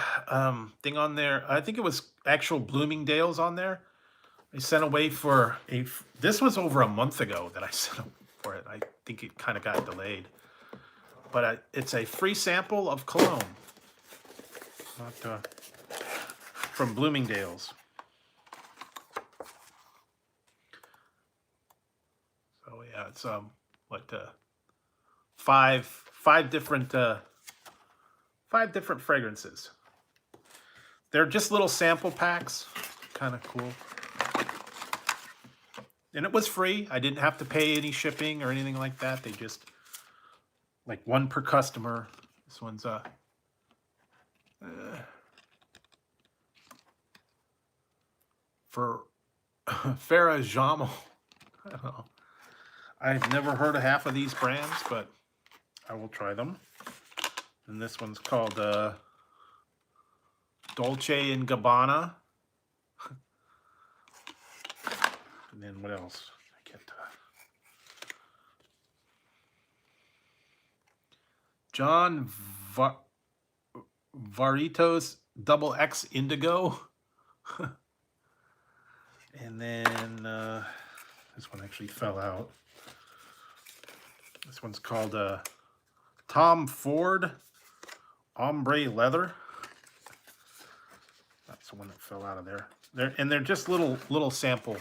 thing on there. I think it was actual Bloomingdale's on there. I sent away for this was over a month ago that I sent for it. I think it kind of got delayed. But it's a free sample of cologne. From Bloomingdale's. So yeah, it's five different fragrances. They're just little sample packs, kind of cool. And it was free. I didn't have to pay any shipping or anything like that. They just like one per customer. This one's for Farah Jamal. I don't know. I've never heard of half of these brands, but I will try them. And this one's called Dolce & Gabbana. And then what else? I can't. John Varito's XX Indigo. And then this one actually fell out. This one's called Tom Ford Ombre Leather. That's the one that fell out of there. They're just little sample.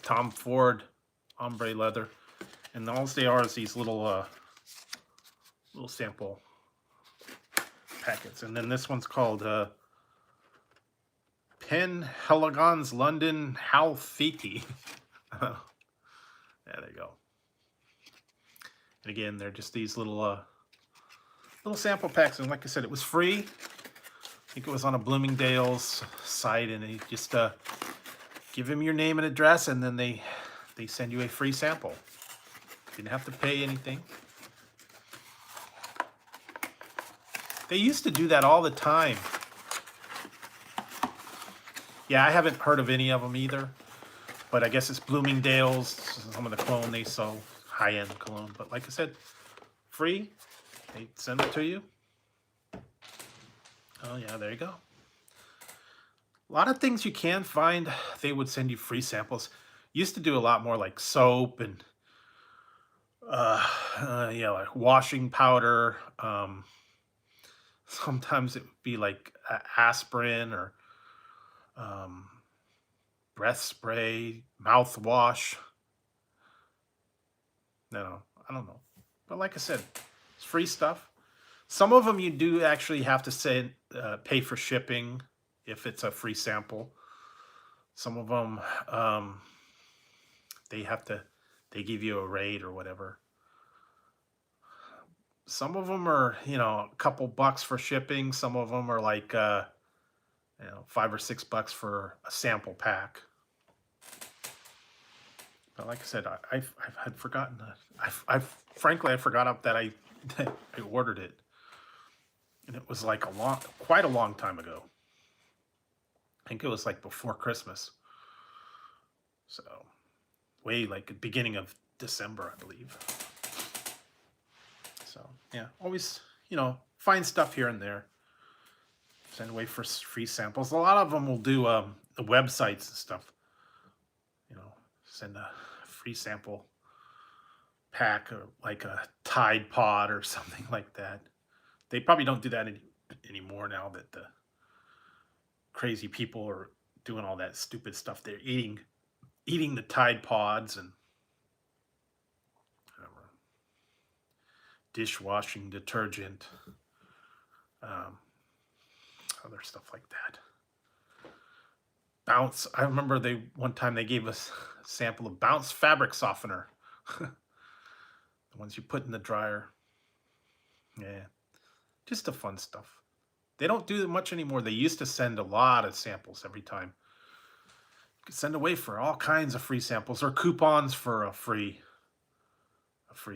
Tom Ford Ombre Leather, and all they are is these little sample packets. And then this one's called Pen Heligon's London Halfiti. Yeah, there you go. And again, they're just these little sample packs. And like I said, it was free. I think it was on a Bloomingdale's site, and they just give them your name and address, and then they send you a free sample. Didn't have to pay anything. They used to do that all the time. Yeah, I haven't heard of any of them either. But I guess it's Bloomingdale's, some of the cologne they sell, high-end cologne. But like I said, free. They send it to you. Oh, yeah, there you go. A lot of things you can find, they would send you free samples. Used to do a lot more like soap and, yeah, like washing powder. Sometimes it would be like aspirin or breath spray, mouthwash. No, I don't know. But like I said, it's free stuff. Some of them you do actually have to say pay for shipping if it's a free sample. Some of them they give you a rate or whatever. Some of them are, a couple bucks for shipping. Some of them are like $5 or $6 for a sample pack. But like I said, I had forgotten that. Frankly I forgot that I ordered it, and it was like quite a long time ago. I think it was like before Christmas, so way like the beginning of December, I believe. So yeah, always find stuff here and there. Send away for free samples. A lot of them will do the websites and stuff. Send a free sample pack or like a Tide Pod or something like that. They probably don't do that anymore now that the crazy people are doing all that stupid stuff. They're eating the Tide Pods and dishwashing detergent, other stuff like that. Bounce. I remember one time they gave us a sample of Bounce fabric softener. The ones you put in the dryer. Yeah, just the fun stuff. They don't do much anymore. They used to send a lot of samples every time. You could send away for all kinds of free samples or coupons for a free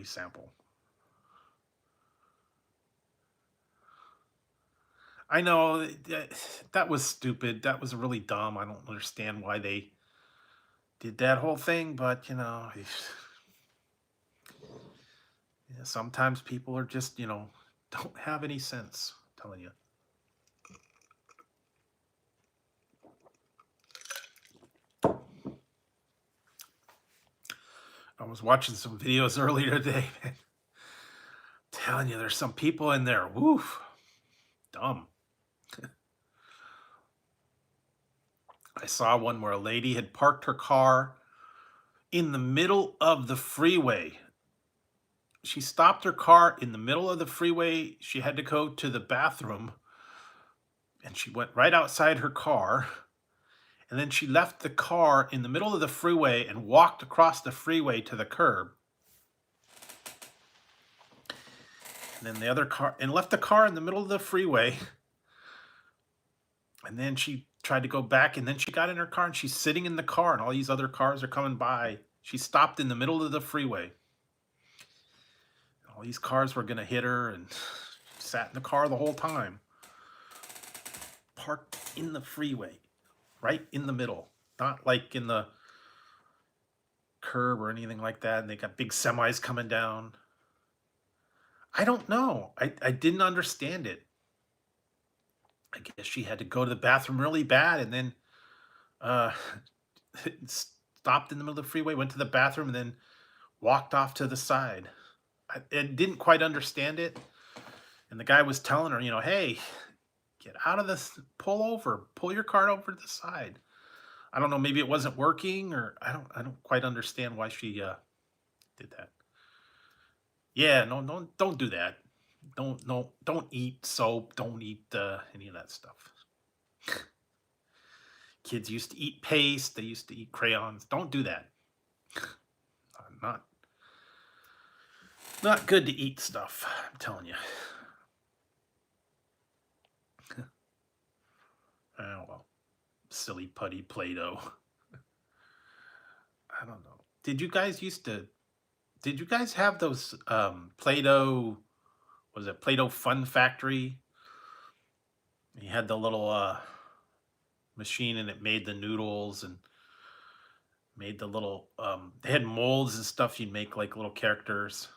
sample. I know that was stupid. That was really dumb. I don't understand why they did that whole thing, but sometimes people are just, don't have any sense, I'm telling you. I was watching some videos earlier today, man. Telling you, there's some people in there, woof, dumb. I saw one where a lady had parked her car in the middle of the freeway. She stopped her car in the middle of the freeway. She had to go to the bathroom, and she went right outside her car. And then she left the car in the middle of the freeway and walked across the freeway to the curb. And then the other car, and left the car in the middle of the freeway. And then she tried to go back, and then she got in her car, and she's sitting in the car, and all these other cars are coming by. She stopped in the middle of the freeway. All these cars were going to hit her, and she sat in the car the whole time. Parked in the freeway, right in the middle. Not like in the curb or anything like that, and they got big semis coming down. I don't know. I didn't understand it. I guess she had to go to the bathroom really bad, and then stopped in the middle of the freeway, went to the bathroom, and then walked off to the side. I didn't quite understand it. And the guy was telling her, hey, get out of this, pull your car over to the side. I don't know, maybe it wasn't working, or I don't quite understand why she did that. Yeah, no, don't do that. Don't eat soap. Don't eat any of that stuff. Kids used to eat paste. They used to eat crayons. Don't do that. Not good to eat stuff, I'm telling you. Oh, well. Silly putty Play-Doh. I don't know. Did you guys have those Play-Doh, was it Play-Doh Fun Factory? You had the little machine, and it made the noodles and made the little they had molds and stuff you'd make like little characters.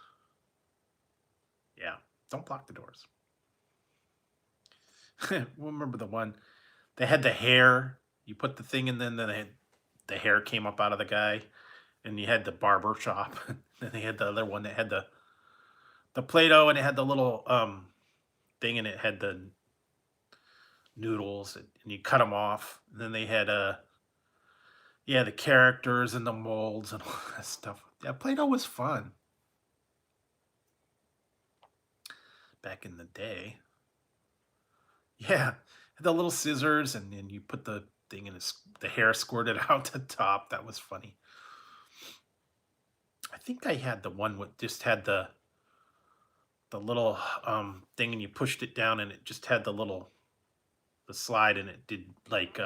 Yeah, don't block the doors. Remember the one they had the hair. You put the thing in, then the hair came up out of the guy, and you had the barber shop. Then they had the other one that had the Play-Doh, and it had the little thing, and it had the noodles, and you cut them off. And then they had yeah, the characters and the molds and all that stuff. Yeah, Play-Doh was fun back in the day. Yeah, the little scissors, and then you put the thing in, the hair squirted out the top. That was funny. I think I had the one with just had the little thing, and you pushed it down, and it just had the slide, and it did like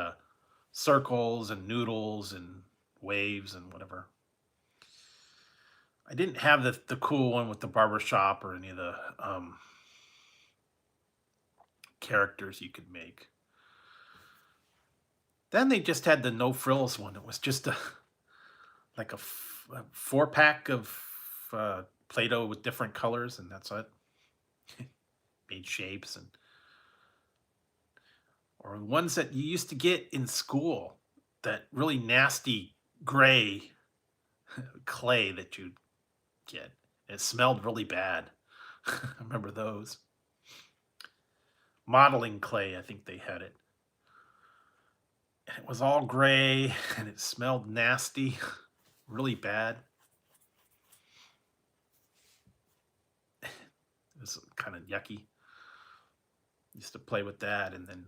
circles and noodles and waves and whatever. I didn't have the cool one with the barber shop or any of the characters you could make. Then they just had the no frills one. It was just like a 4-pack of Play-Doh with different colors, and that's it. Made shapes, and or ones that you used to get in school, that really nasty gray clay that you'd get. It smelled really bad. I remember those. Modeling clay, I think they had it. And it was all gray, and it smelled nasty, really bad. It was kind of yucky. Used to play with that, and then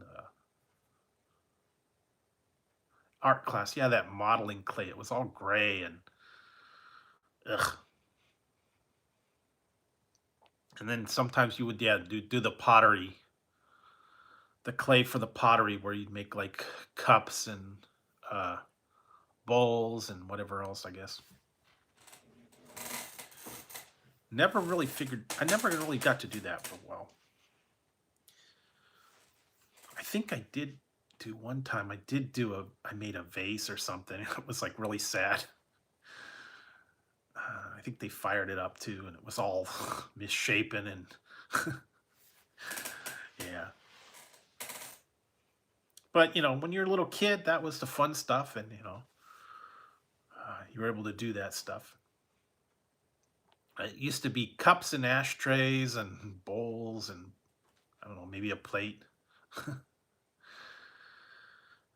art class, yeah, that modeling clay. It was all gray and ugh. And then sometimes you would do the pottery, the clay for the pottery, where you'd make like cups and bowls and whatever else, I guess. Never really figured. I never really got to do that for a while. I think I did do one time. I made a vase or something. It was like really sad. I think they fired it up too, and it was all misshapen and yeah. But when you're a little kid, that was the fun stuff, and you were able to do that stuff. It used to be cups and ashtrays and bowls and I don't know, maybe a plate.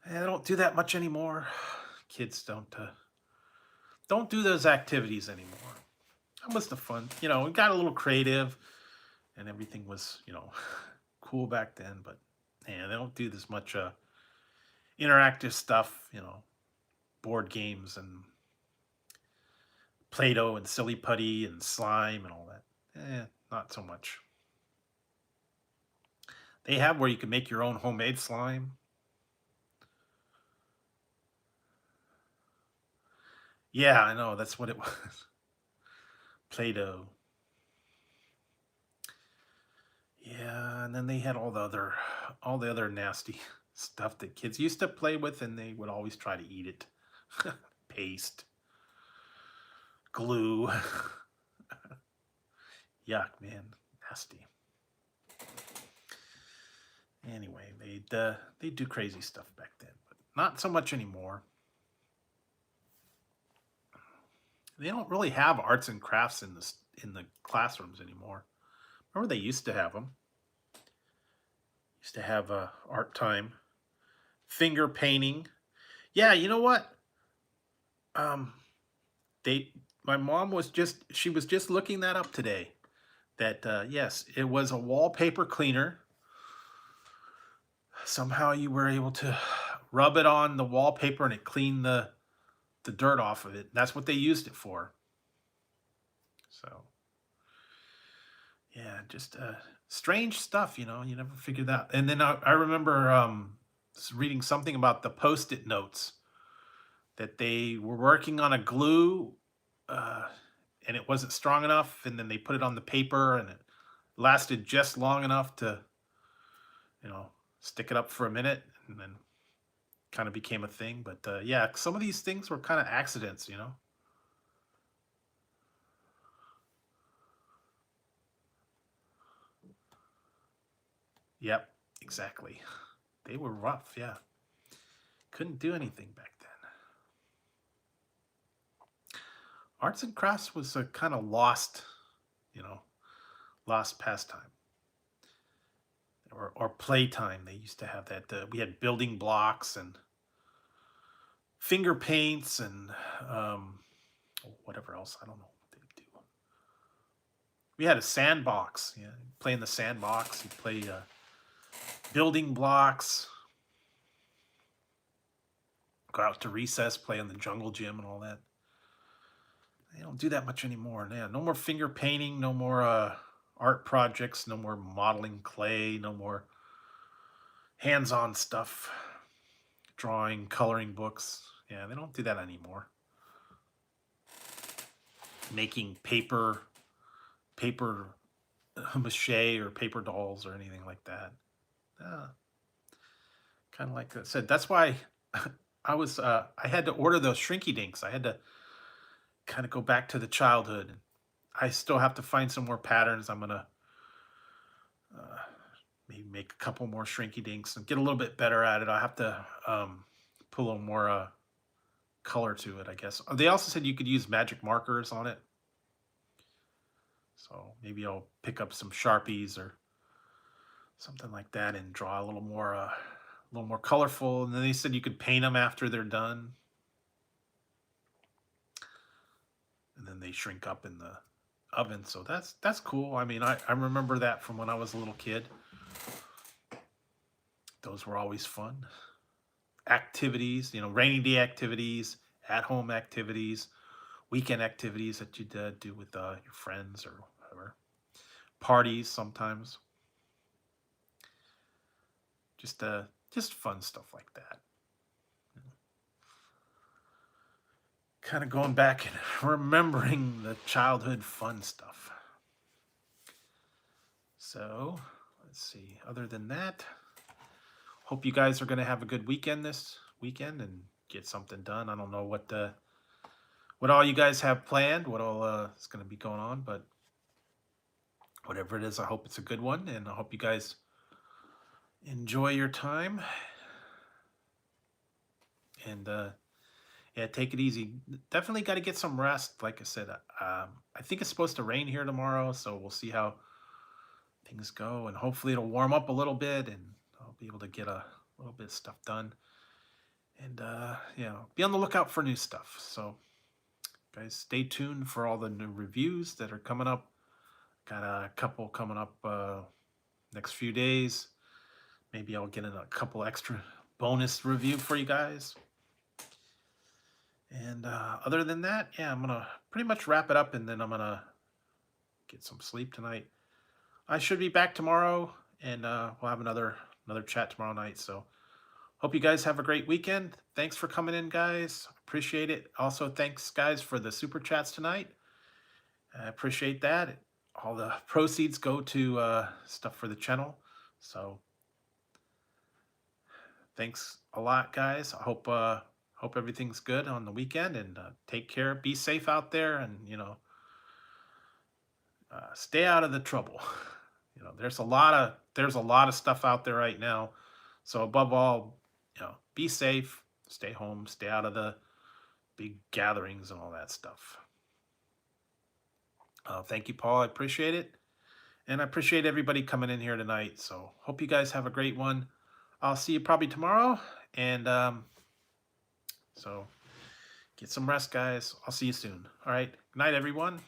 I don't do that much anymore. Kids don't do those activities anymore. That was the fun. We got a little creative, and everything was cool back then. But yeah, they don't do this much interactive stuff. Board games and Play-Doh and silly putty and slime and all that. Not so much. They have where you can make your own homemade slime. Yeah, I know. That's what it was. Play-Doh. Yeah, and then they had all the other nasty stuff that kids used to play with, and they would always try to eat it. Paste. Glue. Yuck, man. Nasty. Anyway, they'd do crazy stuff back then, but not so much anymore. They don't really have arts and crafts in the classrooms anymore. Remember, they used to have them. Used to have art time, finger painting. Yeah, you know what? My mom was just looking that up today. That yes, it was a wallpaper cleaner. Somehow you were able to rub it on the wallpaper, and it cleaned the dirt off of it. That's what they used it for. So yeah, just strange stuff, you never figured that. And then I remember reading something about the Post-it notes, that they were working on a glue and it wasn't strong enough, and then they put it on the paper, and it lasted just long enough to stick it up for a minute, and then kind of became a thing. But yeah, some of these things were kind of accidents, you know. Yep, exactly. They were rough, yeah. Couldn't do anything back then. Arts and crafts was a kind of lost, you know, lost pastime. Or playtime. They used to have that. We had building blocks and finger paints and whatever else. I don't know what they do. We had a sandbox. Yeah, play in the sandbox. You play building blocks. Go out to recess, play in the jungle gym and all that. They don't do that much anymore. Yeah, no more finger painting. No more art projects. No more modeling clay. No more hands-on stuff. Drawing, coloring books. Yeah, they don't do that anymore. Making paper mache or paper dolls or anything like that. Kind of like I said, that's why I had to order those shrinky dinks. I had to kind of go back to the childhood. I still have to find some more patterns. I'm gonna maybe make a couple more shrinky dinks and get a little bit better at it. I have to put a little more color to it, I guess. They also said you could use magic markers on it. So maybe I'll pick up some Sharpies or something like that and draw a little more colorful. And then they said you could paint them after they're done. And then they shrink up in the oven. So that's cool. I mean, I remember that from when I was a little kid. Those were always fun. Activities, you know, rainy day activities, at-home activities, weekend activities that you do with your friends or whatever. Parties sometimes. Just fun stuff like that. Kind of going back and remembering the childhood fun stuff. So, let's see. Other than that, hope you guys are going to have a good weekend this weekend and get something done. I don't know what all you guys have planned, what all is going to be going on, but whatever it is, I hope it's a good one, and I hope you guys enjoy your time. And yeah, take it easy. Definitely got to get some rest. Like I said, I think it's supposed to rain here tomorrow, so we'll see how things go, and hopefully it'll warm up a little bit, and I'll be able to get a little bit of stuff done. And yeah, be on the lookout for new stuff. So, guys, stay tuned for all the new reviews that are coming up. Got a couple coming up next few days. Maybe I'll get in a couple extra bonus review for you guys. And other than that, yeah, I'm gonna pretty much wrap it up, and then I'm gonna get some sleep tonight. I should be back tomorrow, and we'll have another chat tomorrow night. So hope you guys have a great weekend. Thanks for coming in, guys. Appreciate it. Also, thanks, guys, for the super chats tonight. I appreciate that. All the proceeds go to stuff for the channel. So thanks a lot, guys. I hope everything's good on the weekend, and take care. Be safe out there, and you know, stay out of the trouble. You know, there's a lot of stuff out there right now. So above all, you know, be safe, stay home, stay out of the big gatherings and all that stuff. Thank you, Paul. I appreciate it. And I appreciate everybody coming in here tonight. So hope you guys have a great one. I'll see you probably tomorrow. And so get some rest, guys. I'll see you soon. All right. Good night, everyone.